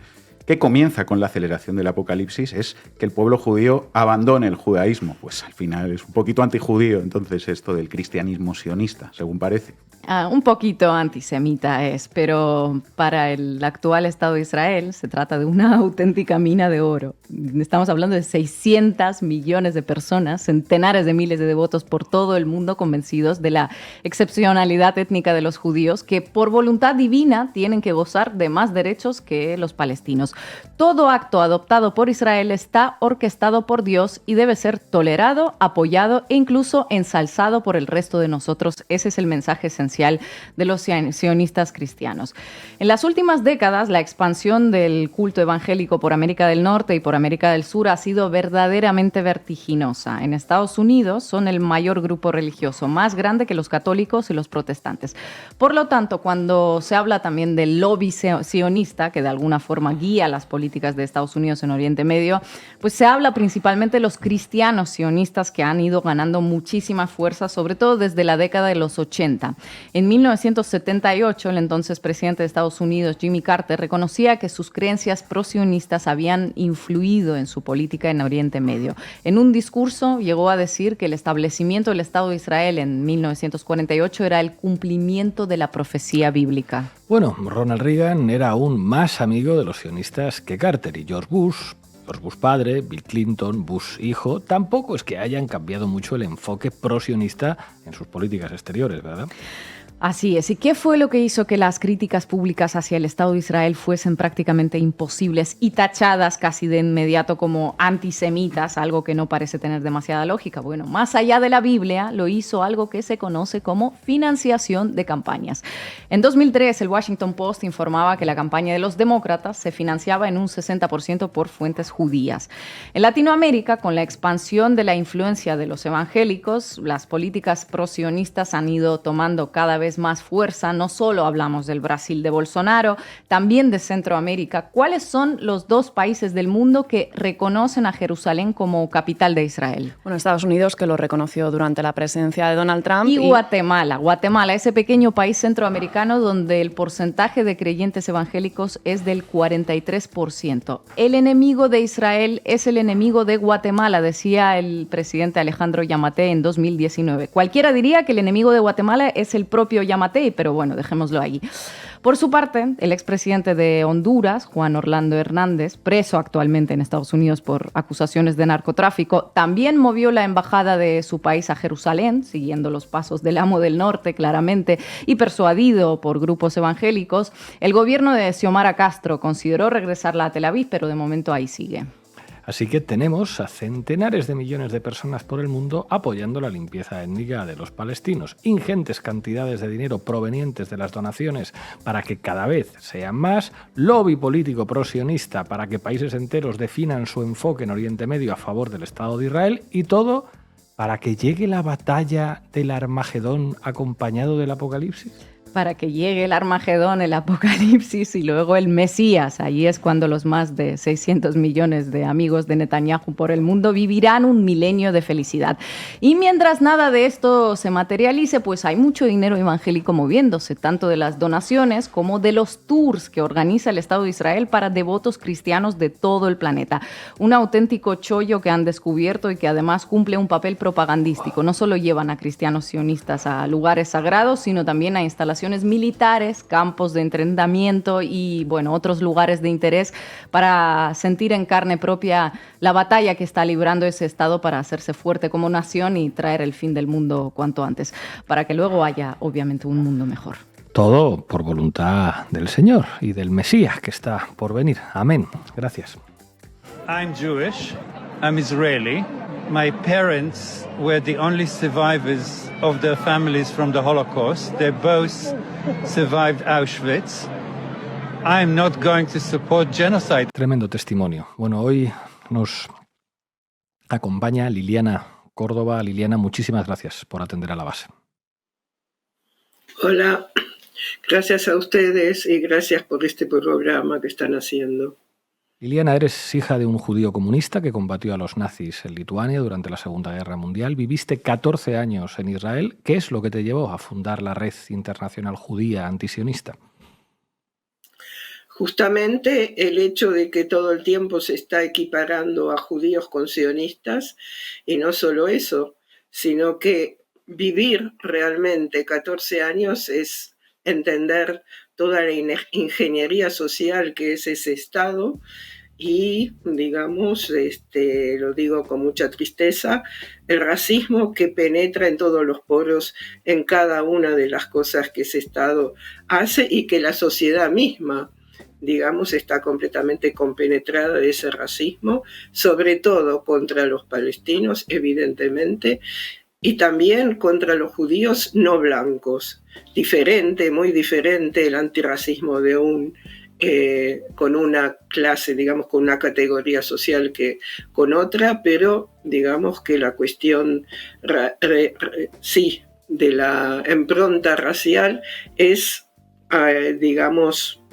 que comienza con la aceleración del apocalipsis, es que el pueblo judío abandone el judaísmo. Pues al final es un poquito antijudío, entonces, esto del cristianismo sionista, según parece. Un poquito antisemita es, pero para el actual Estado de Israel se trata de una auténtica mina de oro. Estamos hablando de 600 millones de personas, centenares de miles de devotos por todo el mundo convencidos de la excepcionalidad étnica de los judíos, que por voluntad divina tienen que gozar de más derechos que los palestinos. Todo acto adoptado por Israel está orquestado por Dios y debe ser tolerado, apoyado e incluso ensalzado por el resto de nosotros. Ese es el mensaje esencial especial de los sionistas cristianos. En las últimas décadas, la expansión del culto evangélico por América del Norte y por América del Sur ha sido verdaderamente vertiginosa. En Estados Unidos son el mayor grupo religioso, más grande que los católicos y los protestantes. Por lo tanto, cuando se habla también del lobby sionista, que de alguna forma guía las políticas de Estados Unidos en Oriente Medio, pues se habla principalmente de los cristianos sionistas que han ido ganando muchísima fuerza, sobre todo desde la década de los 80. En 1978, el entonces presidente de Estados Unidos, Jimmy Carter, reconocía que sus creencias pro-sionistas habían influido en su política en Oriente Medio. En un discurso llegó a decir que el establecimiento del Estado de Israel en 1948 era el cumplimiento de la profecía bíblica. Bueno, Ronald Reagan era aún más amigo de los sionistas que Carter, y George Bush padre, Bill Clinton, Bush hijo, tampoco es que hayan cambiado mucho el enfoque pro-sionista en sus políticas exteriores, ¿verdad? Así es. ¿Y qué fue lo que hizo que las críticas públicas hacia el Estado de Israel fuesen prácticamente imposibles y tachadas casi de inmediato como antisemitas, algo que no parece tener demasiada lógica? Bueno, más allá de la Biblia, lo hizo algo que se conoce como financiación de campañas. En 2003, el Washington Post informaba que la campaña de los demócratas se financiaba en un 60% por fuentes judías. En Latinoamérica, con la expansión de la influencia de los evangélicos, las políticas pro-sionistas han ido tomando cada vez más fuerza. No solo hablamos del Brasil de Bolsonaro, también de Centroamérica. ¿Cuáles son los dos países del mundo que reconocen a Jerusalén como capital de Israel? Bueno, Estados Unidos, que lo reconoció durante la presidencia de Donald Trump. Y Guatemala. Guatemala, ese pequeño país centroamericano donde el porcentaje de creyentes evangélicos es del 43%. El enemigo de Israel es el enemigo de Guatemala, decía el presidente Alejandro Yamatei en 2019. Cualquiera diría que el enemigo de Guatemala es el propio Yamatei, pero bueno, dejémoslo ahí. Por su parte, el expresidente de Honduras, Juan Orlando Hernández, preso actualmente en Estados Unidos por acusaciones de narcotráfico, también movió la embajada de su país a Jerusalén, siguiendo los pasos del amo del norte, claramente, y persuadido por grupos evangélicos. El gobierno de Xiomara Castro consideró regresarla a Tel Aviv, pero de momento ahí sigue. Así que tenemos a centenares de millones de personas por el mundo apoyando la limpieza étnica de los palestinos. Ingentes cantidades de dinero provenientes de las donaciones para que cada vez sean más. Lobby político pro-sionista para que países enteros definan su enfoque en Oriente Medio a favor del Estado de Israel. Y todo para que llegue la batalla del Armagedón acompañado del Apocalipsis. Para que llegue el Armagedón, el Apocalipsis y luego el Mesías. Allí es cuando los más de 600 millones de amigos de Netanyahu por el mundo vivirán un milenio de felicidad. Y mientras nada de esto se materialice, pues hay mucho dinero evangélico moviéndose, tanto de las donaciones como de los tours que organiza el Estado de Israel para devotos cristianos de todo el planeta. Un auténtico chollo que han descubierto y que además cumple un papel propagandístico. No solo llevan a cristianos sionistas a lugares sagrados, sino también a instalaciones militares, campos de entrenamiento y bueno, otros lugares de interés para sentir en carne propia la batalla que está librando ese Estado para hacerse fuerte como nación y traer el fin del mundo cuanto antes, para que luego haya obviamente un mundo mejor. Todo por voluntad del Señor y del Mesías que está por venir. Amén. Gracias. I'm Jewish. I'm Israeli. My parents were the only survivors of their families from the Holocaust. They both survived Auschwitz. I'm not going to support genocide. Tremendo testimonio. Bueno, hoy nos acompaña Liliana Córdoba. Liliana, muchísimas gracias por atender a la base. Hola, gracias a ustedes y gracias por este programa que están haciendo. Liliana, eres hija de un judío comunista que combatió a los nazis en Lituania durante la Segunda Guerra Mundial. Viviste 14 años en Israel. ¿Qué es lo que te llevó a fundar la Red Internacional Judía Antisionista? Justamente el hecho de que todo el tiempo se está equiparando a judíos con sionistas, y no solo eso, sino que vivir realmente 14 años es entender toda la ingeniería social que es ese Estado y, digamos, lo digo con mucha tristeza, el racismo que penetra en todos los poros, en cada una de las cosas que ese Estado hace y que la sociedad misma, digamos, está completamente compenetrada de ese racismo, sobre todo contra los palestinos, evidentemente, y también contra los judíos no blancos. Diferente, muy diferente el antirracismo de con una clase, digamos, con una categoría social que con otra, pero digamos que la cuestión, sí, de la impronta racial es, digamos,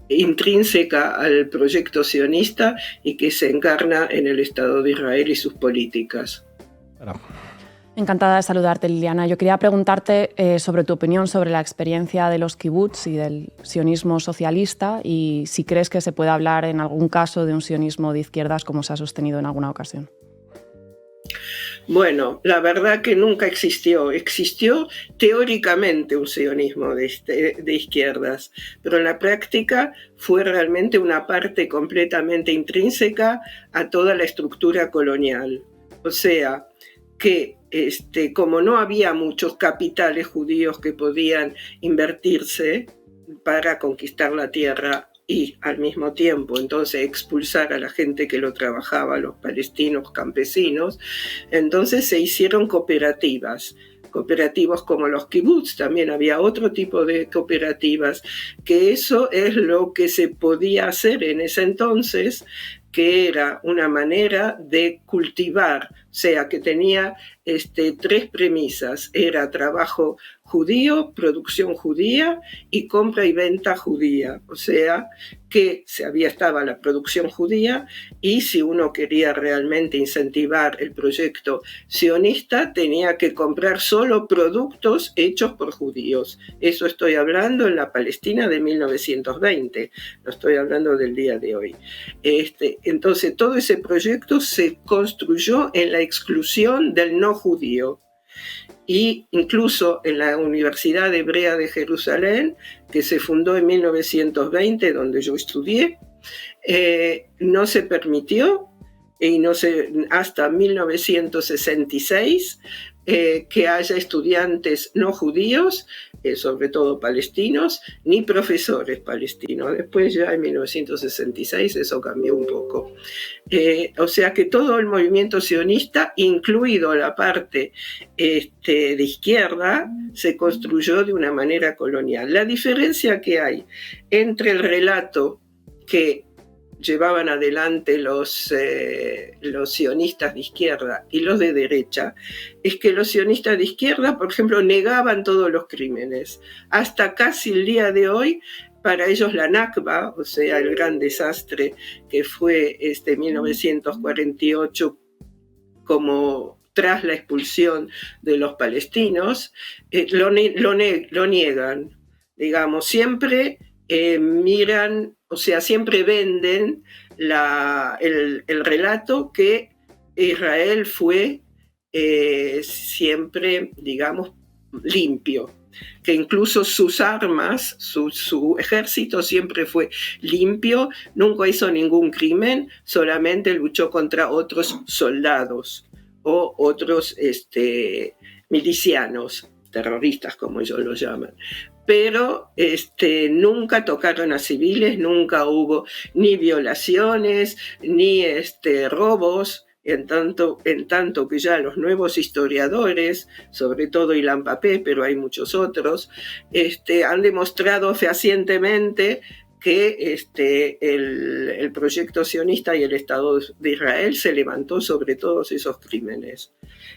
intrínseca al proyecto sionista y que se encarna en el Estado de Israel y sus políticas. Encantada de saludarte, Liliana. Yo quería preguntarte sobre tu opinión sobre la experiencia de los kibbutz y del sionismo socialista y si crees que se puede hablar en algún caso de un sionismo de izquierdas como se ha sostenido en alguna ocasión. Bueno, la verdad que nunca existió. Existió teóricamente un sionismo de izquierdas, pero en la práctica fue realmente una parte completamente intrínseca a toda la estructura colonial. O sea, que como no había muchos capitales judíos que podían invertirse para conquistar la tierra y al mismo tiempo entonces expulsar a la gente que lo trabajaba, los palestinos campesinos, entonces se hicieron cooperativos como los kibbutz, también había otro tipo de cooperativas, que eso es lo que se podía hacer en ese entonces, que era una manera de cultivar, o sea, que tenía tres premisas, era trabajo judío, producción judía y compra y venta judía, o sea, que estaba la producción judía y si uno quería realmente incentivar el proyecto sionista tenía que comprar solo productos hechos por judíos. Eso estoy hablando en la Palestina de 1920, no estoy hablando del día de hoy. Entonces todo ese proyecto se construyó en la exclusión del no judío. Y incluso en la Universidad Hebrea de Jerusalén, que se fundó en 1920, donde yo estudié, no se permitió, hasta 1966, que haya estudiantes no judíos, sobre todo palestinos, ni profesores palestinos. Después ya en 1966 eso cambió un poco. O sea que todo el movimiento sionista, incluido la parte de izquierda, se construyó de una manera colonial. La diferencia que hay entre el relato que llevaban adelante los sionistas de izquierda y los de derecha, es que los sionistas de izquierda, por ejemplo, negaban todos los crímenes. Hasta casi el día de hoy, para ellos la Nakba, o sea, el gran desastre que fue 1948 como tras la expulsión de los palestinos, lo niegan. Digamos, siempre miran, o sea, siempre venden el relato que Israel fue siempre, digamos, limpio, que incluso sus armas, su ejército siempre fue limpio, nunca hizo ningún crimen, solamente luchó contra otros soldados o otros milicianos, terroristas como ellos lo llaman. Pero nunca tocaron a civiles, nunca hubo ni violaciones, ni robos, en tanto que ya los nuevos historiadores, sobre todo Ilan Papé, pero hay muchos otros, han demostrado fehacientemente que el proyecto sionista y el Estado de Israel se levantó sobre todos esos crímenes.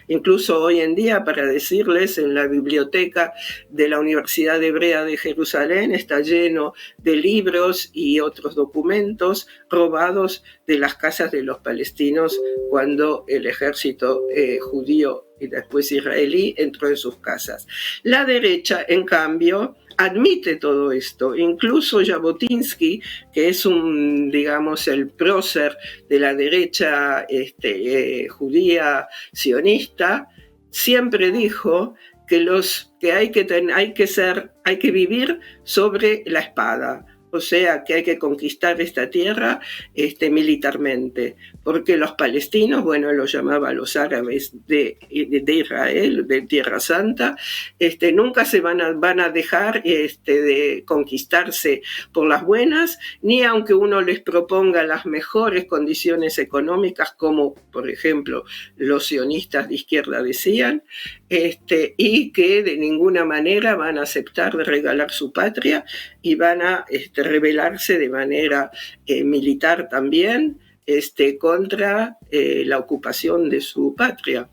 Incluso hoy en día, para decirles, en la biblioteca de la Universidad Hebrea de Jerusalén está lleno de libros y otros documentos robados de las casas de los palestinos cuando el ejército judío y después israelí entró en sus casas. La derecha, en cambio, admite todo esto. Incluso Jabotinsky, que es digamos, el prócer de la derecha judía sionista, siempre dijo que hay que vivir sobre la espada. O sea, que hay que conquistar esta tierra militarmente, porque los palestinos, bueno, los llamaba los árabes de Israel, de Tierra Santa, nunca se van a dejar de conquistarse por las buenas, ni aunque uno les proponga las mejores condiciones económicas, como por ejemplo los sionistas de izquierda decían, y que de ninguna manera van a aceptar de regalar su patria y van a rebelarse de manera militar también contra la ocupación de su patria.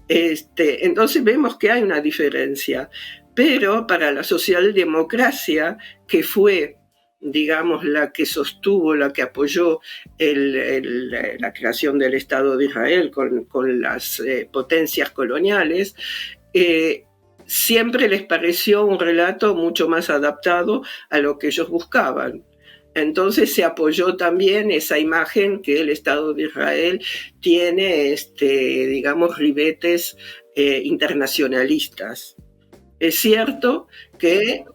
Entonces vemos que hay una diferencia, pero para la socialdemocracia, que fue, digamos, la que sostuvo, la que apoyó la creación del Estado de Israel con las potencias coloniales, siempre les pareció un relato mucho más adaptado a lo que ellos buscaban. Entonces se apoyó también esa imagen que el Estado de Israel tiene, digamos, ribetes internacionalistas. Es cierto que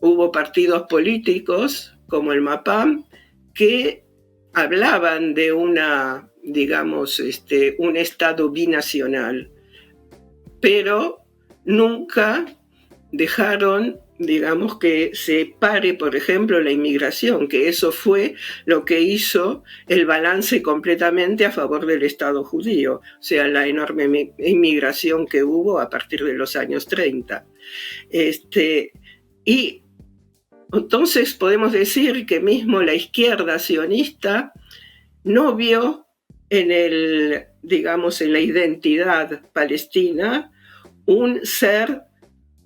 hubo partidos políticos como el MAPAM que hablaban de digamos, un Estado binacional, pero nunca dejaron, digamos, que se pare, por ejemplo, la inmigración, que eso fue lo que hizo el balance completamente a favor del Estado judío, o sea, la enorme inmigración que hubo a partir de los años 30. Y entonces podemos decir que mismo la izquierda sionista no vio digamos, en la identidad palestina un ser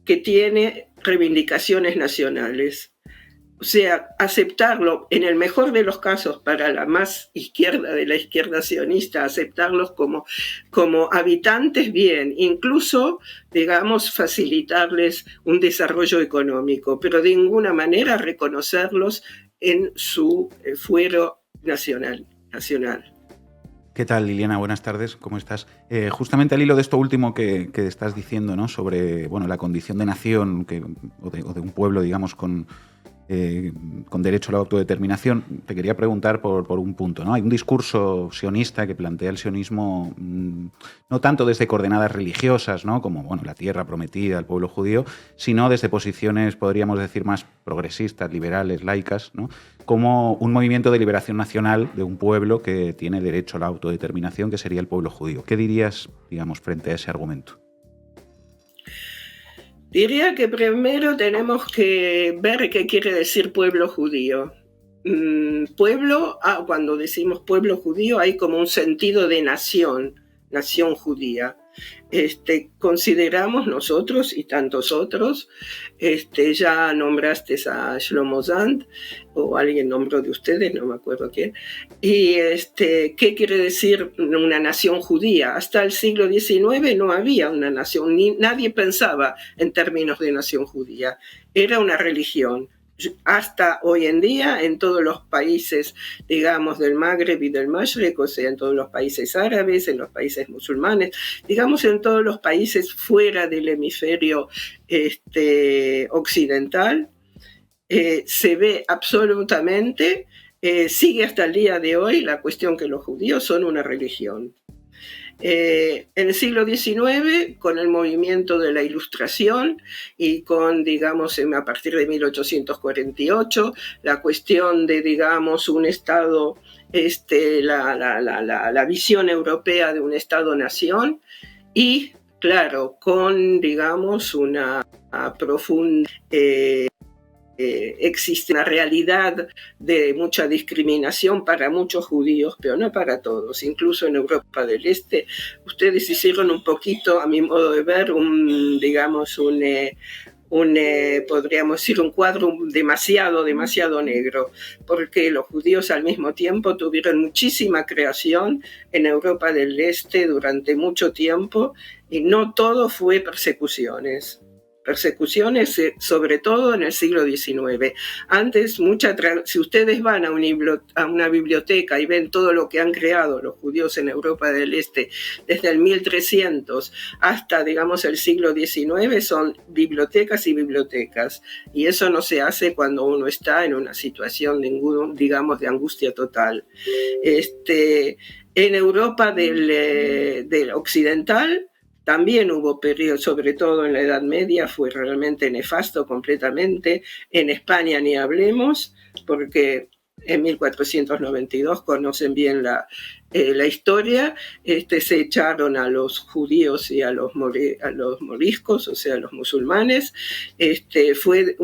que tiene reivindicaciones nacionales. O sea, aceptarlo, en el mejor de los casos, para la más izquierda de la izquierda sionista, aceptarlos como habitantes bien, incluso, digamos, facilitarles un desarrollo económico, pero de ninguna manera reconocerlos en su fuero nacional. ¿Qué tal, Liliana? Buenas tardes, ¿cómo estás? Justamente al hilo de esto último que estás diciendo, ¿no? Sobre la condición de nación o de un pueblo, digamos, con derecho a la autodeterminación, te quería preguntar por un punto, ¿no? Hay un discurso sionista que plantea el sionismo no tanto desde coordenadas religiosas, ¿no? Como la tierra prometida al pueblo judío, sino desde posiciones, podríamos decir, más progresistas, liberales, laicas, ¿no? Como un movimiento de liberación nacional de un pueblo que tiene derecho a la autodeterminación, que sería el pueblo judío. ¿Qué dirías, digamos, frente a ese argumento? Diría que primero tenemos que ver qué quiere decir pueblo judío. Cuando decimos pueblo judío hay como un sentido de nación judía. Consideramos nosotros y tantos otros, ya nombraste a Shlomo Zand, o alguien nombró de ustedes, no me acuerdo quién, y ¿qué quiere decir una nación judía? Hasta el siglo XIX no había una nación, nadie pensaba en términos de nación judía, era una religión. Hasta hoy en día, en todos los países, digamos, del Magreb y del Mashrek, o sea, en todos los países árabes, en los países musulmanes, digamos, en todos los países fuera del hemisferio occidental, se ve absolutamente, sigue hasta el día de hoy la cuestión que los judíos son una religión. En el siglo XIX, con el movimiento de la Ilustración y con, digamos, a partir de 1848, la cuestión de, digamos, un Estado, la visión europea de un Estado-nación y, claro, con, digamos, una profunda... existe una realidad de mucha discriminación para muchos judíos, pero no para todos. Incluso en Europa del Este, ustedes hicieron un poquito, a mi modo de ver, podríamos decir, un cuadro demasiado negro, porque los judíos al mismo tiempo tuvieron muchísima creación en Europa del Este durante mucho tiempo y no todo fue persecuciones, sobre todo en el siglo XIX. Antes, si ustedes van a una biblioteca y ven todo lo que han creado los judíos en Europa del Este desde el 1300 hasta, digamos, el siglo XIX, son bibliotecas y bibliotecas. Y eso no se hace cuando uno está en una situación, digamos, de angustia total. En Europa del occidental, también hubo periodos, sobre todo en la Edad Media, fue realmente nefasto completamente. En España ni hablemos, porque en 1492, conocen bien la historia, se echaron a los judíos y a los moriscos, o sea, a los musulmanes. Fue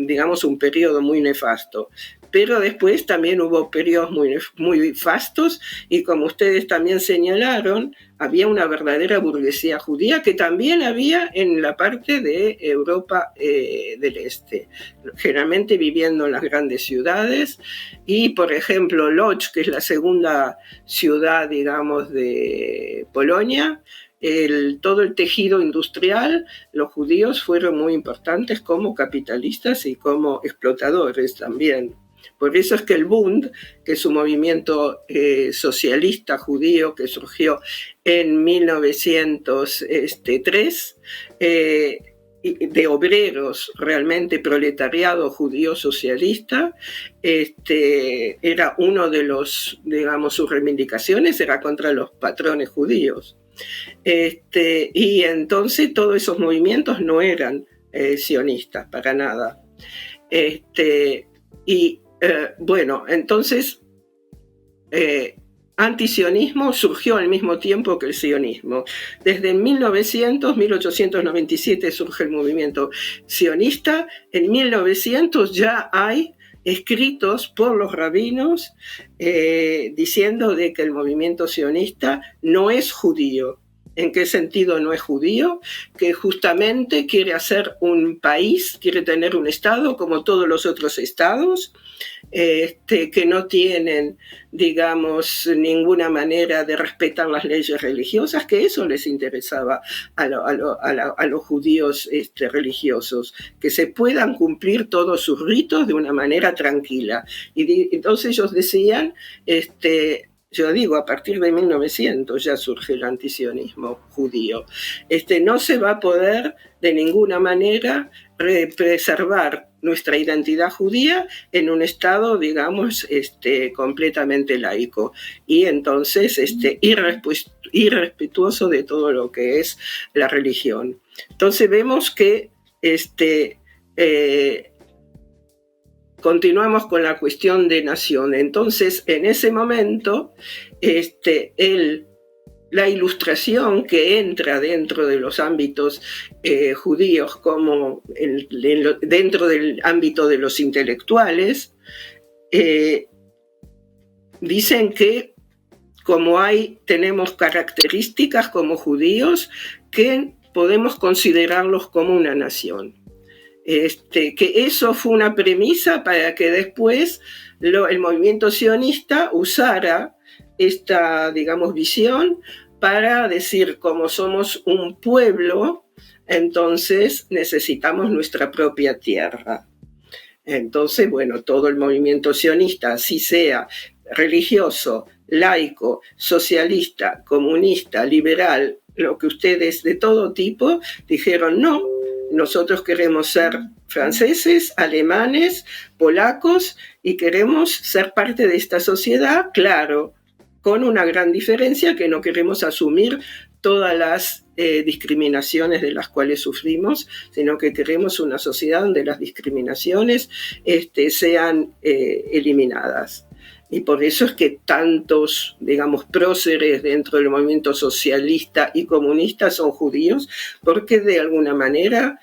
digamos un periodo muy nefasto. Pero después también hubo periodos muy fastos y, como ustedes también señalaron, había una verdadera burguesía judía que también había en la parte de Europa del Este, generalmente viviendo en las grandes ciudades. Y, por ejemplo, Łódź, que es la segunda ciudad, digamos, de Polonia, todo el tejido industrial, los judíos fueron muy importantes como capitalistas y como explotadores también. Por eso es que el Bund, que es un movimiento socialista judío que surgió en 1903, de obreros, realmente proletariado judío socialista, era uno de los, digamos, sus reivindicaciones era contra los patrones judíos. Y entonces todos esos movimientos no eran sionistas para nada. Bueno, entonces, antisionismo surgió al mismo tiempo que el sionismo. Desde 1897 surge el movimiento sionista. En 1900 ya hay escritos por los rabinos diciendo de que el movimiento sionista no es judío. ¿En qué sentido no es judío? Que justamente quiere hacer un país, quiere tener un estado como todos los otros estados, que no tienen, digamos, ninguna manera de respetar las leyes religiosas, que eso les interesaba a los judíos religiosos, que se puedan cumplir todos sus ritos de una manera tranquila. Y entonces ellos decían, yo digo, a partir de 1900 ya surge el antisionismo judío. No se va a poder de ninguna manera preservar nuestra identidad judía en un estado, digamos, completamente laico y entonces irrespetuoso de todo lo que es la religión. Entonces vemos que continuamos con la cuestión de nación. Entonces, en ese momento, la ilustración que entra dentro de los ámbitos judíos, como dentro del ámbito de los intelectuales, dicen que tenemos características como judíos que podemos considerarlos como una nación. Que eso fue una premisa para que después el movimiento sionista usara esta, digamos, visión para decir, como somos un pueblo, entonces necesitamos nuestra propia tierra. Entonces, bueno, todo el movimiento sionista, así sea religioso, laico, socialista, comunista, liberal, lo que ustedes de todo tipo, dijeron no. Nosotros queremos ser franceses, alemanes, polacos y queremos ser parte de esta sociedad, claro, con una gran diferencia que no queremos asumir todas las discriminaciones de las cuales sufrimos, sino que queremos una sociedad donde las discriminaciones sean eliminadas. Y por eso es que tantos, digamos, próceres dentro del movimiento socialista y comunista son judíos, porque de alguna manera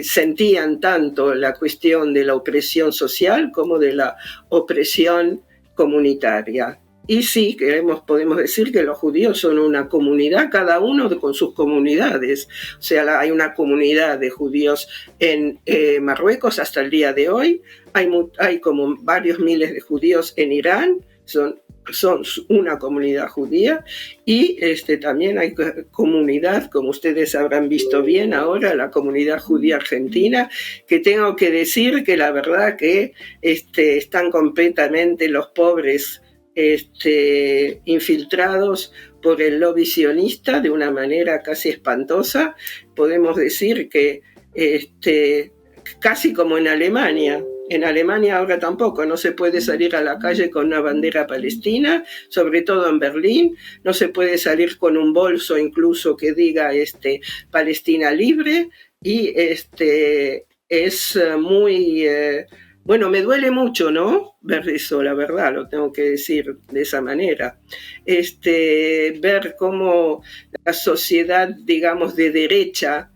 sentían tanto la cuestión de la opresión social como de la opresión comunitaria. Y sí, podemos decir que los judíos son una comunidad, cada uno con sus comunidades. O sea, hay una comunidad de judíos en Marruecos hasta el día de hoy. Hay como varios miles de judíos en Irán, son una comunidad judía. Y también hay comunidad, como ustedes habrán visto bien ahora, la comunidad judía argentina, que tengo que decir que la verdad que están completamente los pobres infiltrados por el lobby sionista de una manera casi espantosa. Podemos decir que casi como en Alemania. En Alemania ahora tampoco, no se puede salir a la calle con una bandera palestina, sobre todo en Berlín, no se puede salir con un bolso incluso que diga Palestina libre, y es muy Bueno, me duele mucho, ¿no? Ver eso, la verdad, lo tengo que decir de esa manera. Ver cómo la sociedad, digamos, de derecha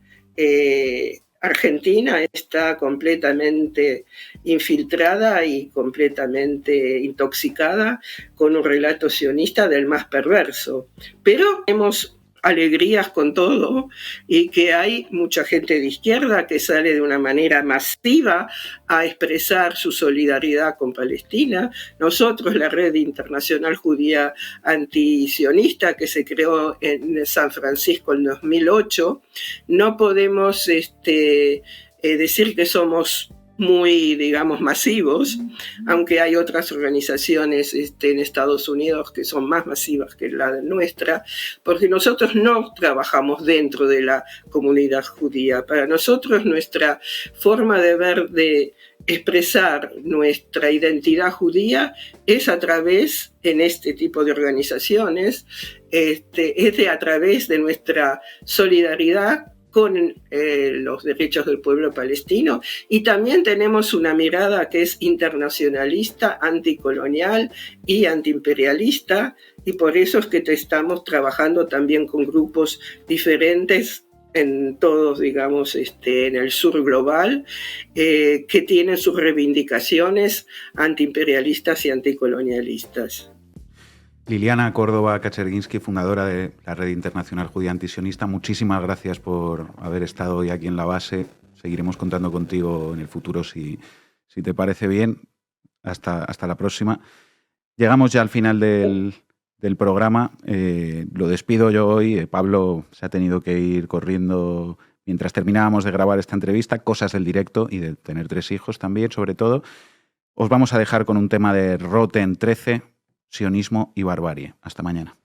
argentina está completamente infiltrada y completamente intoxicada con un relato sionista del más perverso. Pero hemos alegrías con todo y que hay mucha gente de izquierda que sale de una manera masiva a expresar su solidaridad con Palestina. Nosotros, la Red Internacional Judía Antisionista que se creó en San Francisco en 2008, no podemos decir que somos muy, digamos, masivos, aunque hay otras organizaciones en Estados Unidos que son más masivas que la nuestra, porque nosotros no trabajamos dentro de la comunidad judía. Para nosotros nuestra forma de ver, de expresar nuestra identidad judía es a través, en este tipo de organizaciones, a través de nuestra solidaridad con los derechos del pueblo palestino, y también tenemos una mirada que es internacionalista, anticolonial y antiimperialista, y por eso es que estamos trabajando también con grupos diferentes en todos, digamos, en el sur global, que tienen sus reivindicaciones antiimperialistas y anticolonialistas. Liliana Córdoba Kaczerginski, fundadora de la Red Internacional Judía Antisionista, muchísimas gracias por haber estado hoy aquí en la base. Seguiremos contando contigo en el futuro si te parece bien. Hasta la próxima. Llegamos ya al final del programa. Lo despido yo hoy. Pablo se ha tenido que ir corriendo mientras terminábamos de grabar esta entrevista. Cosas del directo y de tener 3 hijos también, sobre todo. Os vamos a dejar con un tema de Roten 13, sionismo y barbarie. Hasta mañana.